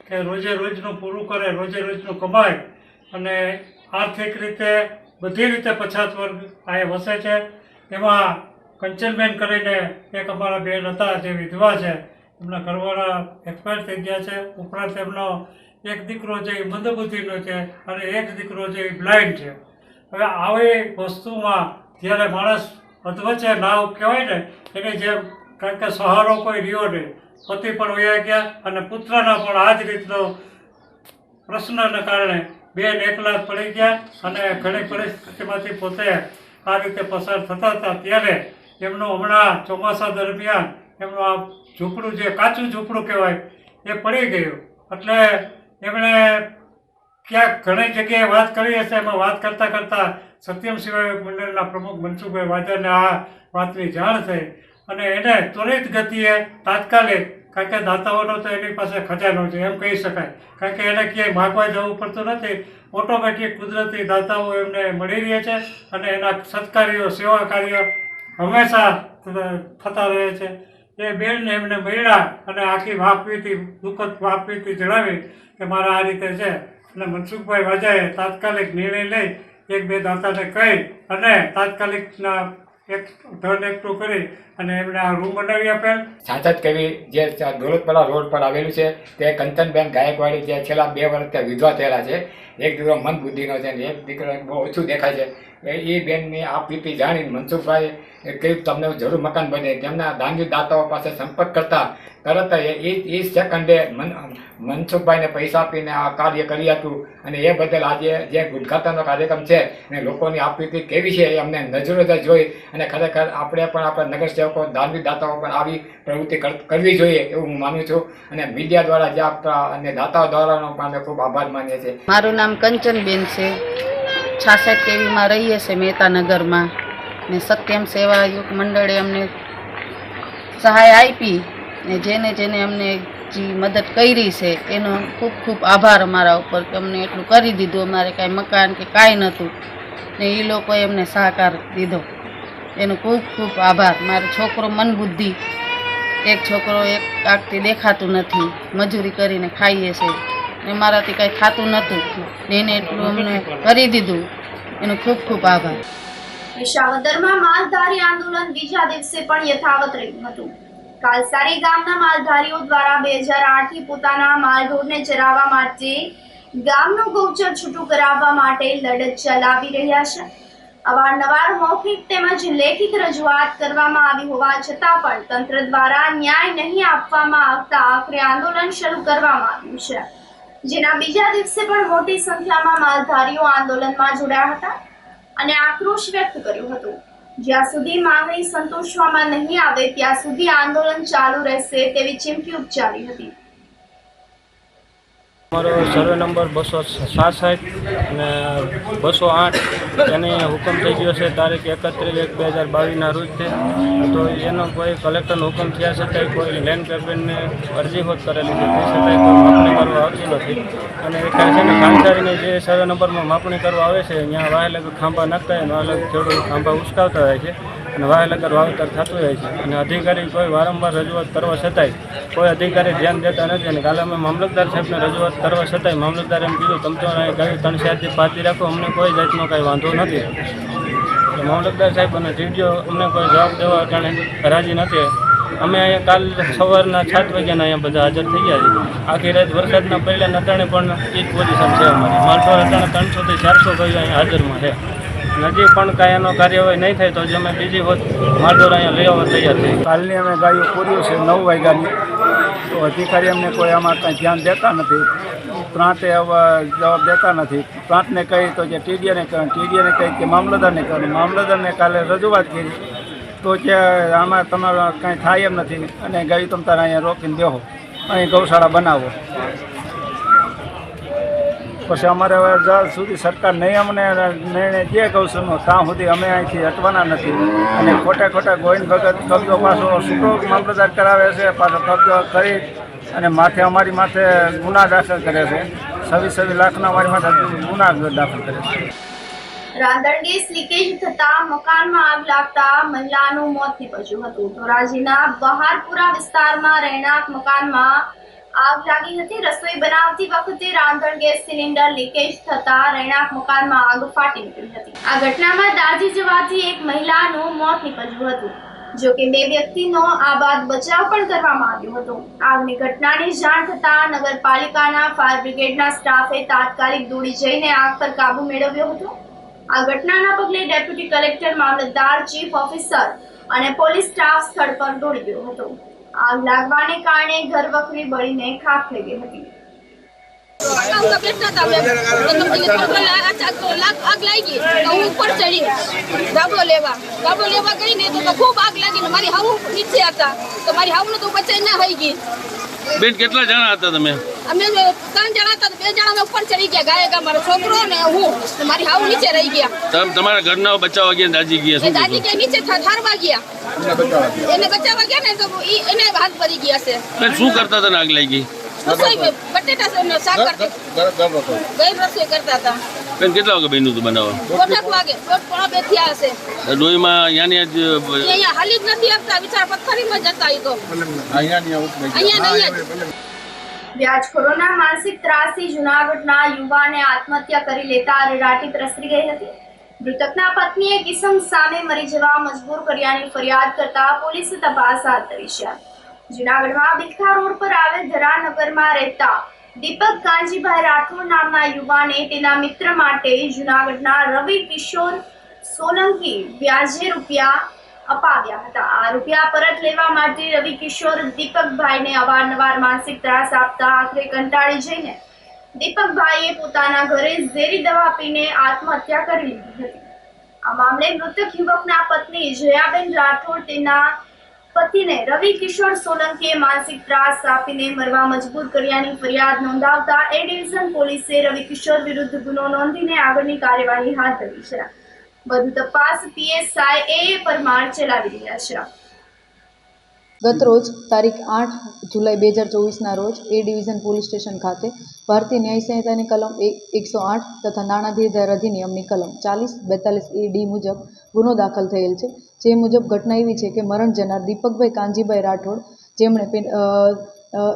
S: કે રોજે રોજનું પૂરું કરે, રોજે રોજનું કમાય અને આર્થિક રીતે બધી રીતે પછાત વર્ગ આ વસે છે. એમાં કંચનબેન કરીને એક અમારા બેન હતા જે વિધવા છે, એમના ઘરવાળા એક્સપાયર થઈ ગયા છે. ઉપરાંત એમનો એક દીકરો જે મંદબુદ્ધિનો છે અને એક દીકરો જે બ્લાઇન્ડ છે. હવે આવી વસ્તુમાં જ્યારે માણસ અધવચ્ચે નાવ કહેવાય ને એને જેમ, કારણ કે સહારો કોઈ રહ્યો નહીં, પતિ પણ વયા ગયા અને પુત્રના પણ આ જ રીતનો પ્રશ્નને કારણે બેન એકલા પડી ગયા અને ઘણી પરિસ્થિતિમાંથી પોતે આ રીતે પસાર થતા હતા. ત્યારે એમનું હમણાં ચોમાસા દરમિયાન એમનું આ ઝૂંપડું, જે કાચું ઝૂંપડું કહેવાય, એ પડી ગયું. એટલે એમણે ક્યાંક ઘણી જગ્યાએ વાત કરી હશે. એમાં વાત કરતાં કરતાં સત્યમ સેવા મંડળના પ્રમુખ મનસુખભાઈ વાજાને આ વાતની જાણ થઈ અને એને ત્વરિત ગતિએ તાત્કાલિક, કારણ કે દાતાઓનો તો એની પાસે ખજાનો છે એમ કહી શકાય, કારણ કે એને ક્યાંય માગવા જવું પડતું નથી. ઓટોમેટિક કુદરતી દાતાઓ એમને મળી રહે છે અને એના સત્કાર્યો, સેવા કાર્યો હંમેશા થતા રહે છે. એ બેનને એમને મળ્યા અને આખી વાપવીથી, દુઃખદ વાપવીથી જણાવી કે મારા આ રીતે છે. અને મનસુખભાઈ વાજાએ તાત્કાલિક નિર્ણય લઈ 1-2 દાતાને કહી અને તાત્કાલિકના એક ધન એકઠું કરી અને એમણે આ રૂમ બનાવી આપેલ.
T: સાંસદ કેવી જે દોલતપરા રોડ પર આવેલું છે તે કંચનબેન ગાયકવાડી જે છેલ્લા 2 વર્ષથી વિધવા થયેલા છે. એક દીકરો મંદ બુદ્ધિનો છે અને એક દીકરો બહુ ઓછું દેખાય છે. એ બેનની આ પીપી જાણીને મનસુખભાઈ કહ્યું તમને જરૂર મકાન બને. તેમના દાનવી દાતાઓ પાસે સંપર્ક કરતા તરત એ સેકન્ડે મનસુખભાઈને પૈસા આપીને આ કાર્ય કરી આપ્યું. અને એ બદલ આજે જે ઉદ્ઘાટનનો કાર્યક્રમ છે અને લોકોની આ પીપી કેવી છે એ અમને નજરોજ જોઈ અને ખરેખર આપણે પણ આપણા નગરસેવકો દાનવી દાતાઓ પણ આવી પ્રવૃત્તિ કરવી જોઈએ એવું હું માનું છું. અને મીડિયા દ્વારા જે આપતા અને દાતાઓ દ્વારાનો પણ અમે ખૂબ આભાર માનીએ છીએ.
U: મારું નામ કંચનબેન છે. 66 કેવીમાં રહીએ છીએ મહેતાનગરમાં. ને સત્યમ સેવા યુવક મંડળે અમને સહાય આપી ને જેને જેને અમને જે મદદ કરી છે એનો ખૂબ ખૂબ આભાર અમારા ઉપર કે અમને એટલું કરી દીધું. અમારે કાંઈ મકાન કે કાંઈ નહોતું ને એ લોકોએ અમને સહકાર દીધો એનો ખૂબ ખૂબ આભાર. મારો છોકરો મનબુદ્ધિ, એક છોકરો એક આંખથી દેખાતું નથી, મજૂરી કરીને ખાઈએ છે ને મારાથી કાંઈ થતું નહોતું ને એને એટલું અમને કરી દીધું એનો ખૂબ ખૂબ આભાર.
G: વિસાવદરમાં માલધારી આંદોલન બીજા દિવસે પણ યથાવત રહ્યું હતું. કાલસારી ગામના માલધારીઓ દ્વારા 2008 થી પોતાના માલઢોરને ચરાવવા માટે ગામનું ગૌચર છૂટું કરાવવા માટે લડત ચલાવી રહ્યા છે. અવારનવાર મૌખિક તેમજ લેખિત રજૂઆત કરવામાં આવી હોવા છતાં પણ તંત્ર દ્વારા ન્યાય નહીં આપવામાં આવતા આખરે આંદોલન શરૂ કરવામાં આવ્યું છે. જેના બીજા દિવસે પણ મોટી સંખ્યામાં માલધારીઓ આંદોલનમાં જોડાયા હતા અને આક્રોશ વ્યક્ત કર્યો હતો. જ્યાં સુધી માંગણી સંતોષવામાં નહીં આવે ત્યાં સુધી આંદોલન ચાલુ રહેશે તેવી ચીમકી ઉચ્ચારી હતી.
Q: અમારો સર્વે નંબર 267 અને 208 એની હુકમ થઈ ગયો છે તારીખ 31/1/2022 રોજથી. તો એનો કોઈ કલેક્ટરનો હુકમ થયા છતાંય કોઈ લેન્ડ પેમેન્ટને અરજી હોત કરેલી છે તે છતાંય કોઈ માપણી કરવા આવતી નથી. અને કહે છે ને કાંસારીને જે સર્વે નંબરમાં માપણી કરવા આવે છે ત્યાં વાહેલગર ખાંભા નાખતા હોય વાહેલગર ખેડૂત ખાંભા ઉચકાવતા હોય છે અને વાહેલગર વાવેતર થતું હોય છે. અને અધિકારી કોઈ વારંવાર રજૂઆત કરવા છતાંય કોઈ અધિકારી ધ્યાન દેતા નથી. અને કાલે અમે મામલતદાર સાહેબને રજૂઆત કરવા છતાંય મામલતદારે એમ કીધું તમે તો ગાડી 3 થી 5 દી રાખો, અમને કોઈ જાતનો કાંઈ વાંધો નથી. એટલે મામલતદાર સાહેબ અને ટીડીઓ અમને કોઈ જવાબ દેવા અટાણે રાજી નથી. અમે અહીંયા કાલ સવારના 7 વાગ્યાના અહીંયા બધા હાજર થઈ ગયા છે. આખી રાત વરસાદના પહેલાં અટાણે પણ એ જ પોઝિશન છે અમારી. માલઢોર અટાણે 300 થી 400 ભાઈઓ અહીંયા હાજરમાં છે. હજી પણ કાંઈ એનો કાર્યવાહી નહીં થાય તો જ અમે બીજી વખત માલઢોર અહીંયા લઈ આવવા તૈયાર થઈ.
L: કાલની અમે ગાયો પૂર્યું છે 9 વાગ્યાની. તો અધિકારી અમને કોઈ આમાં કાંઈ ધ્યાન દેતા નથી. પ્રાંતે જવાબ દેતા નથી. પ્રાંતને કહી તો જે ટીડીઓને કહ્યું, ટીડીઓને કહી કે મામલતદારને કહ્યું, મામલતદારને કાલે રજૂઆત કરી તો કે આમાં તમારે કાંઈ થાય એમ નથી અને ગાયું તમે તારે અહીંયા રોકીને બેહો, અહીં ગૌશાળા બનાવો. પછી અમારે હવે જ્યાં સુધી સરકાર નહીં અમને નિર્ણય દે ગૌશાળાનો ત્યાં સુધી અમે અહીંથી હટવાના નથી. અને ખોટા ગોવિંદ ભગત કબજો પાછો છૂટો મામલતદાર કરાવે છે, પાછો કબજો કરી અને માથે અમારી માથે ગુના દાખલ કરે છે. 26 લાખના અમારી માથે ગુના દાખલ કરે છે.
G: રાંધણ ગેસ લીકેજ થતા મકાનમાં આગ લાગતા મહિલાનું મોત નીપજ્યું હતું. ધોરાજીના બહારપુરા વિસ્તારમાં રહેણાંક મકાનમાં આગ લાગી હતી. રસોઈ બનાવતી વખતે રાંધણ ગેસ સિલિન્ડર લીકેજ થતા રહેણાંક મકાનમાં આગ ફાટી નીકળી હતી. આ ઘટનામાં દાઝી જવાથી એક મહિલાનું મોત નીપજ્યું હતું. જો કે 2 વ્યક્તિનો આબાદ બચાવ પણ કરવામાં આવ્યો હતો. આગની ઘટનાની જાણ થતાં નગરપાલિકાના ફાયર બ્રિગેડના સ્ટાફે તાત્કાલિક દોડી જઈને આગ પર કાબુ મેળવ્યો હતો. આ ઘટનાના પગલે ડેપ્યુટી કલેક્ટર, મામલતદાર, ચીફ ઓફિસર અને પોલીસ સ્ટાફ સ્થળ પર દોડી ગયો હતો. આગ લાગવાને કારણે ઘર વખરી બળીને ખાખ થઈ ગઈ હતી.
V: આગ લાગી તો હું ઉપર ચડી ગાબડો લેવા ગઈ ને તો ખૂબ આગ લાગી ને મારી હાવ નીચે હતા તો મારી હાવ ને તો બચાઈ ના થઈ ગઈ.
W: બેન કેટલા જણા હતા તમે?
V: અમે 3 જણા હતા. 2 જણા અમે ઉપર ચડી ગયા, ગાયક મારો છોકરો ને હું. મારી હાવ નીચે રહી ગયા.
W: તમારા ઘરના બચાવવા ગયા દાજી ગયા?
V: દાદી કે નીચે ઠારવા ગયા, એને બચાવવા ગયા ને તો એને હાથ ભરી ગયા છે.
W: શું કરતા હતા આગ લાગી?
V: રસોઈ બટેટા શાક કરતા, ગઈ રસોઈ કરતા હતા.
W: બેન કેટલા વાગે બન્યું હતું બનાવવા?
V: 1:30 વાગે, 1:30 થયા હશે.
W: ડોહીમાં અહીંયા
V: હાલી જ નથી આપતા, વિચાર પથ્થરીમાં જતા. એ તો અહીંયા
G: વ્યાજખોરોના માનસિક ત્રાસથી જૂનાગઢના યુવાને આત્મહત્યા કરી લેતા અરેરાટી પ્રસરી ગઈ હતી. મૃતકના પત્નીએ કિસમ સામે મરી જવા મજબૂર કર્યાની ફરિયાદ કરતા પોલીસે તપાસ હાથ ધરી છે. જૂનાગઢમાં બિલખા રોડ પર આવેલ ધરાનગરમાં રહેતા દીપક કાંજીભાઈ રાઠોડ નામના યુવાને તેના મિત્ર માટે જૂનાગઢના રવિ કિશોર સોલંકી વ્યાજે રૂપિયા અપાવ્યા હતા. આ રૂપિયા પરત લેવા માટે રવિ કિશોર દીપકભાઈને અવારનવાર માનસિક ત્રાસ આપતા આખરે કંટાળી જઈને દીપકભાઈએ પોતાના ઘરે ઝેરી દવા પીને આત્મહત્યા કરી લીધી હતી. આ મામલે મૃતક યુવકના પત્ની જયાબેન રાઠોડ તેના પતિને રવિ કિશોર સોલંકીએ માનસિક ત્રાસ આપીને મરવા મજબૂર કર્યાની ફરિયાદ નોંધાવતા એ ડિવિઝન પોલીસે રવિ કિશોર વિરુદ્ધ ગુનો નોંધીને આગળની કાર્યવાહી હાથ ધરી છે. વધુ તપાસ PSI એ પરમાર ચલાવી રહ્યા છે.
H: ગત રોજ તારીખ 8 જુલાઈ 2024ના રોજ એ ડિવિઝન પોલીસ સ્ટેશન ખાતે ભારતીય ન્યાય સંહિતાની કલમ 108 તથા નાણાધીર અધિનિયમની કલમ 40-42 AD મુજબ ગુનો દાખલ થયેલ છે. જે મુજબ ઘટના એવી છે કે મરણ જનાર દીપકભાઈ કાંજીભાઈ રાઠોડ જેમણે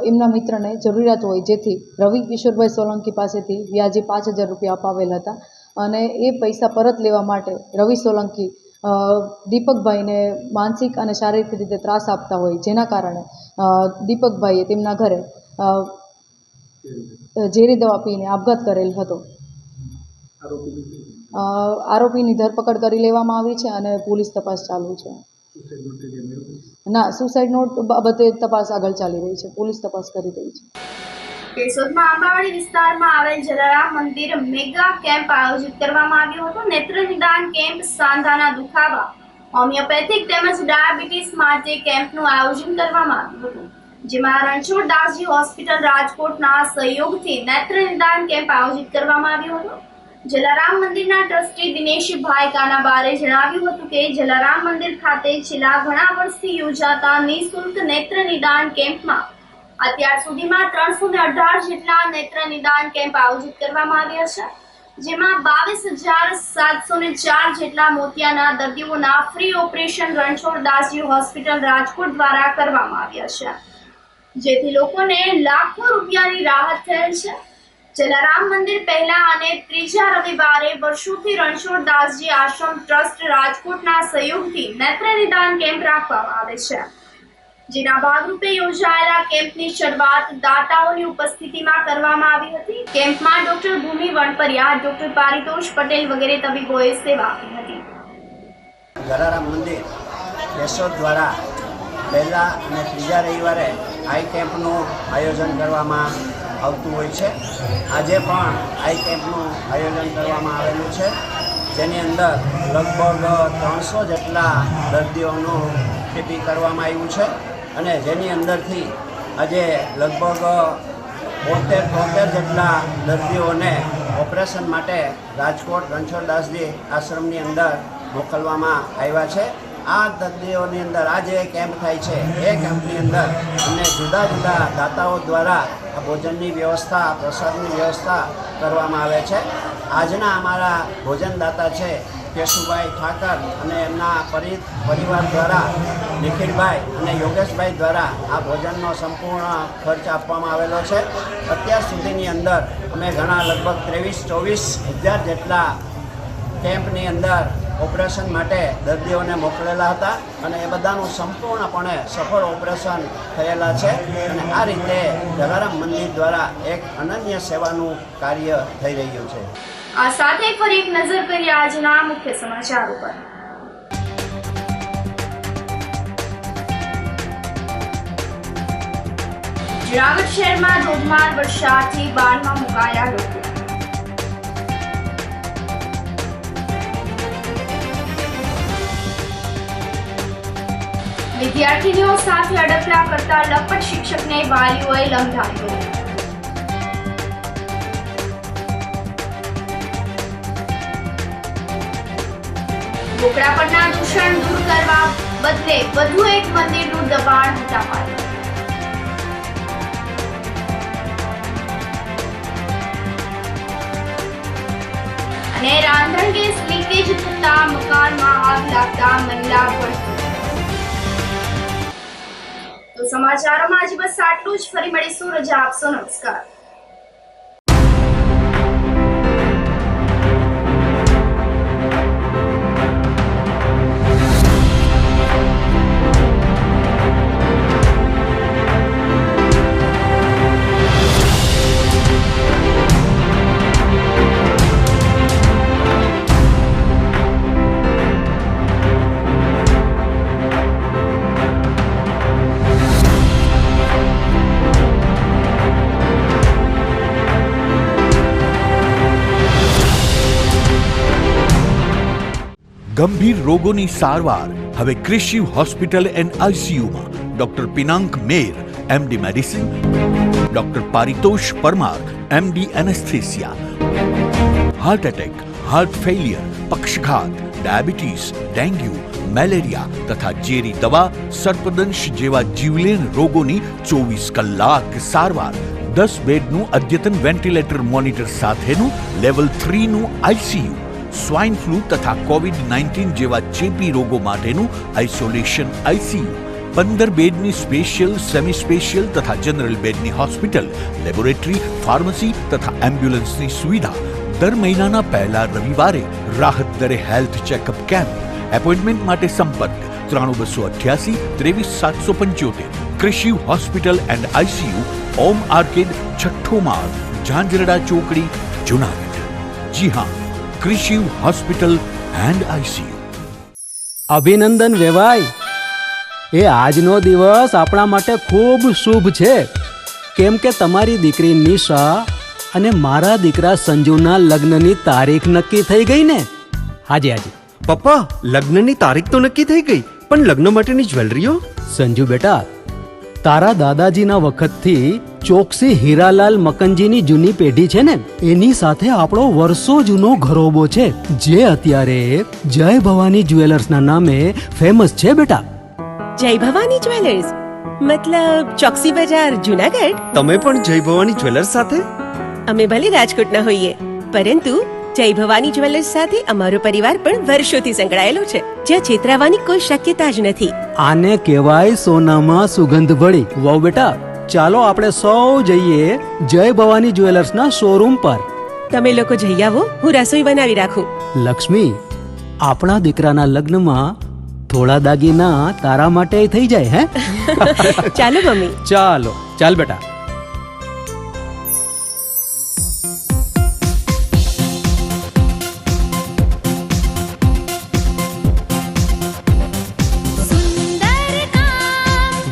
H: એમના મિત્રને જરૂરિયાત હોય જેથી રવિ કિશોરભાઈ સોલંકી પાસેથી વ્યાજે 5000 રૂપિયા અપાવેલ હતા અને એ પૈસા પરત લેવા માટે રવિ સોલંકી દીપકભાઈને માનસિક અને શારીરિક રીતે ત્રાસ આપતા હોય જેના કારણે દીપકભાઈએ તેમના ઘરે ઝેરી દવા પીને આપઘાત કરેલ હતો. આરોપીની ધરપકડ કરી લેવામાં આવી છે અને પોલીસ તપાસ ચાલુ છે. ના, સુસાઇડ નોટ બાબતે તપાસ આગળ ચાલી રહી છે. પોલીસ તપાસ કરી રહી છે.
G: કેશોદમાં આંબાવાડી વિસ્તારમાં આવેલ જલારામ મંદિર મેગા કેમ્પ આયોજિત કરવામાં આવ્યો હતો. નેત્ર નિદાન કેમ્પ સાંધાના દુખાવા, હોમિયોપેથિક તેમજ ડાયાબિટીસ માટે કેમ્પનું આયોજન કરવામાં આવ્યું હતું. જેમાં રણછોડદાસજી હોસ્પિટલ રાજકોટના સહયોગથી નેત્ર નિદાન કેમ્પ આયોજિત કરવામાં આવ્યો હતો. જલારામ મંદિરના ટ્રસ્ટી દિનેશભાઈ કાનાબારે જણાવ્યું હતું કે જલારામ મંદિર ખાતે છેલ્લા ઘણા વર્ષથી યોજાતા નિઃશુલ્ક નેત્ર નિદાન કેમ્પમાં અત્યાર સુધીમાં 318 જેટલા નેત્ર નિદાન કેમ્પ આયોજિત કરવામાં આવ્યા છે. જેમાં 22,704 જેટલા મોતિયાના દર્દીઓના free operation Ranchhoddasji hospital Rajkot દ્વારા કરવામાં આવ્યા છે, જેથી લોકોને લાખો રૂપિયાની રાહત થયેલ છે. જલારામ મંદિર પહેલા અને ત્રીજા રવિવારે વર્ષોથી રણછોડદાસજી આશ્રમ ટ્રસ્ટ રાજકોટના સહયોગથી નેત્ર નિદાન કેમ્પ રાખવામાં આવે છે. જેના ભાગરૂપે યોજાયેલા કેમ્પની શરૂઆત દાતાઓની ઉપસ્થિતિમાં કરવામાં આવી હતી. કેમ્પમાં ડોક્ટર ભૂમિ વણપરિયા, ડોક્ટર પારિતોષ પટેલ વગેરે તબીબોએ સેવા આપી હતી.
I: જલારામ મંદિર કેશોદ દ્વારા પહેલા અને ત્રીજા રવિવારે આઈ કેમ્પનું આયોજન કરવામાં આવતું હોય છે. આજે પણ આઈ કેમ્પનું આયોજન કરવામાં આવેલું છે, જેની અંદર લગભગ 300 જેટલા દર્દીઓનું ટીપી કરવામાં આવ્યું છે અને જેની અંદરથી આજે લગભગ 73 જેટલા દર્દીઓને ઓપરેશન માટે રાજકોટ રણછોડદાસજી આશ્રમની અંદર મોકલવામાં આવ્યા છે. આ દર્દીઓની અંદર આ જે કેમ્પ થાય છે એ કેમ્પની અંદર અમને જુદા જુદા દાતાઓ દ્વારા આ ભોજનની વ્યવસ્થા, પ્રસાદની વ્યવસ્થા કરવામાં આવે છે. આજના અમારા ભોજનદાતા છે કેશુભાઈ ઠાકર અને એમના પરિવાર દ્વારા નિખિલભાઈ અને યોગેશભાઈ દ્વારા આ ભોજનનો સંપૂર્ણ ખર્ચ આપવામાં આવેલો છે. અત્યાર સુધીની અંદર અમે ઘણા લગભગ 23-24 હજાર જેટલા કેમ્પની અંદર ઓપરેશન માટે દર્દીઓને મોકલેલા હતા અને એ બધાનું સંપૂર્ણપણે સફળ ઓપરેશન થયેલા છે અને આ રીતે જલારામ મંદિર દ્વારા એક અનન્ય સેવાનું કાર્ય થઈ રહ્યું છે.
G: આ સાથે ફરી એક નજર કરીએ આજના મુખ્ય સમાચારો પર. જૂનાગઢ શહેરમાં ધોધમાર વરસાદથી બાનમાં મુકાયા લોકો. વિદ્યાર્થીનીઓ સાથે અડકલા કરતા લપટ શિક્ષકને વાલીઓએ લંઘાવ્યો. ઢોકળા પરના દૂષણ દૂર કરવા બદલે વધુ એક મંદિરનું દબાણ હટાવાયું. અને રાંધણ ગેસ લીકેજ થતા મકાનમાં આગ લાગતા મહિલા ભડકી. તો સમાચારોમાં આજે બસ આટલું જ. ફરી મળીશું. રજા આપશો. નમસ્કાર.
A: ગંભીર રોગોની સારવાર હવે ક્રિશિવ હોસ્પિટલ એન્ડ આઈસીયુમાં doctor Pinank Mer MD medicine, doctor Paritosh Parmar MD anaesthesia, heart attack, heart failure, પક્ષઘાત, ડાયાબિટીસ, ડેન્ગ્યુ, મેલેરિયા તથા ઝેરી દવા, સર્પદંશ જેવા જીવલેણ રોગોની 24 કલાક સારવાર, 10 બેડનું અદ્યતન વેન્ટિલેટર મોનિટર સાથેનું લેવલ 3નું આઈસીયુ, સ્વાઇન ફ્લૂ તથા કોવિડ-19 જેવા ચેપી રોગો માટેનું આઇસોલેશન આઈસીયુ, 15 બેડની સ્પેશિયલ, સેમી સ્પેશિયલ તથા જનરલ બેડની હોસ્પિટલ, લેબોરેટરી, ફાર્મસી તથા એમ્બ્યુલન્સની સુવિધા, દર મહિનાના પહેલા રવિવારે રાહત દરે હેલ્થ ચેકઅપ કેમ્પ. એપોઇન્ટમેન્ટ માટે સંપર્ક 9288 23775. Krishiv hospital and ICU, Om arcade, છઠ્ઠો માળ, ઝાંઝરડા ચોકડી, જુનાગઢ. જી હા, ક્રિશિવ હોસ્પિટલ એન્ડ આઈસીયુ.
C: અભિનંદન વેવાય. એ આજનો દિવસ આપણા માટે ખૂબ શુભ છે, કેમ કે તમારી દીકરી નિશા અને મારા દીકરા સંજુના લગ્નની તારીખ નક્કી થઈ ગઈ ને. હાજી હાજી
D: પપ્પા, લગ્નની તારીખ તો નક્કી થઈ ગઈ, પણ લગ્ન માટેની જ્વેલરીઓ?
C: સંજુ બેટા, તારા દાદાજીના વખતથી ચોકસી હીરાલાલ મકનજીની જૂની પેઢી છે ને, એની સાથે આપણો વર્ષો જૂનો ઘરોબો છે, જે અત્યારે જય ભવાની જ્વેલર્સના નામે ફેમસ છે બેટા.
E: જય ભવાની જ્વેલર્સ મતલબ ચોકસી બજાર, જુનાગઢ?
D: તમે પણ જય ભવાની જ્વેલર્સ સાથે?
E: અમે ભલે રાજકોટના હોઈએ, પરંતુ જય ભવાની જ્વેલર્સ સાથે અમારો પરિવાર પણ વર્ષોથી સંકળાયેલો છે, જ્યાં છેતરાવાની કોઈ શક્યતા જ નથી.
C: આને કહેવાય સોનામાં સુગંધ ભળી. વહુ બેટા, ચાલો આપણે સૌ જઈએ જય ભવાની જ્વેલર્સના શોરૂમ પર.
E: તમે લોકો જઈ આવો, હું રસોઈ બનાવી રાખું.
C: લક્ષ્મી, આપણા દીકરાના લગ્નમાં થોડા દાગીના તારા માટે થઈ જાય. હે
E: ચાલો મમ્મી.
C: ચાલો ચાલ બેટા.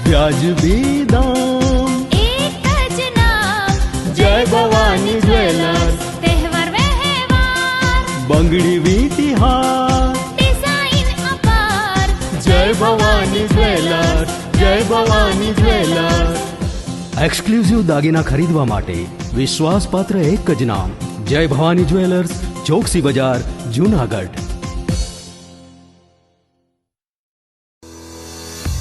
C: વ્યાજબી દામ,
F: એક જ નામ,
C: જય ભવાની જ્વેલર્સ.
F: તહેવાર વ્યવહાર,
C: બંગડી વીટી હાર,
F: ડિઝાઇન અપાર,
C: જય ભવાની જ્વેલર્સ, જય ભવાની જ્વેલર્સ. એક્સક્લુઝિવ દાગીના ખરીદવા માટે વિશ્વાસપાત્ર એક જ નામ, જય ભવાની જ્વેલર્સ, ચોકસી બજાર, જુનાગઢ.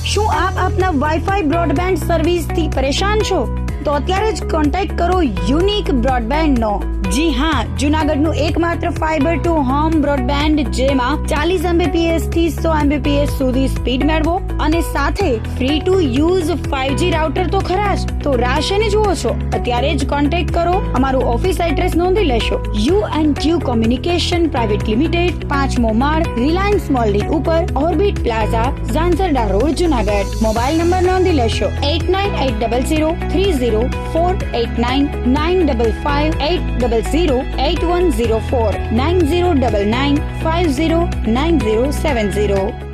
B: શું આપ આપના વાઈફાઈ બ્રોડબેન્ડ સર્વિસથી પરેશાન છો? તો અત્યારે જ કોન્ટેક્ટ કરો યુનિક બ્રોડબેન્ડ નો. જી હા, જુનાગઢનું એકમાત્ર ફાઈબર ટુ હોમ બ્રોડબેન્ડ, જેમાં 40 Mbps થી 100 Mbps સુધી સ્પીડ મેળવો અને સાથે free to use 5G router તો ખરા જ. તો રાહ શેની જુઓ છો? અત્યારે જ કોન્ટેક્ટ કરો. અમારું ઓફિસ એડ્રેસ નોંધી લેશો. U&Q કોમ્યુનિકેશન પ્રાઇવેટ લિમિટેડ, 5મો માળ, રિલાયન્સ મોલની ઉપર, orbit plaza, Zanzarda road, Junagadh. Mobile number નોંધી લેશો 8980030489 955 800 8104 9099 509070.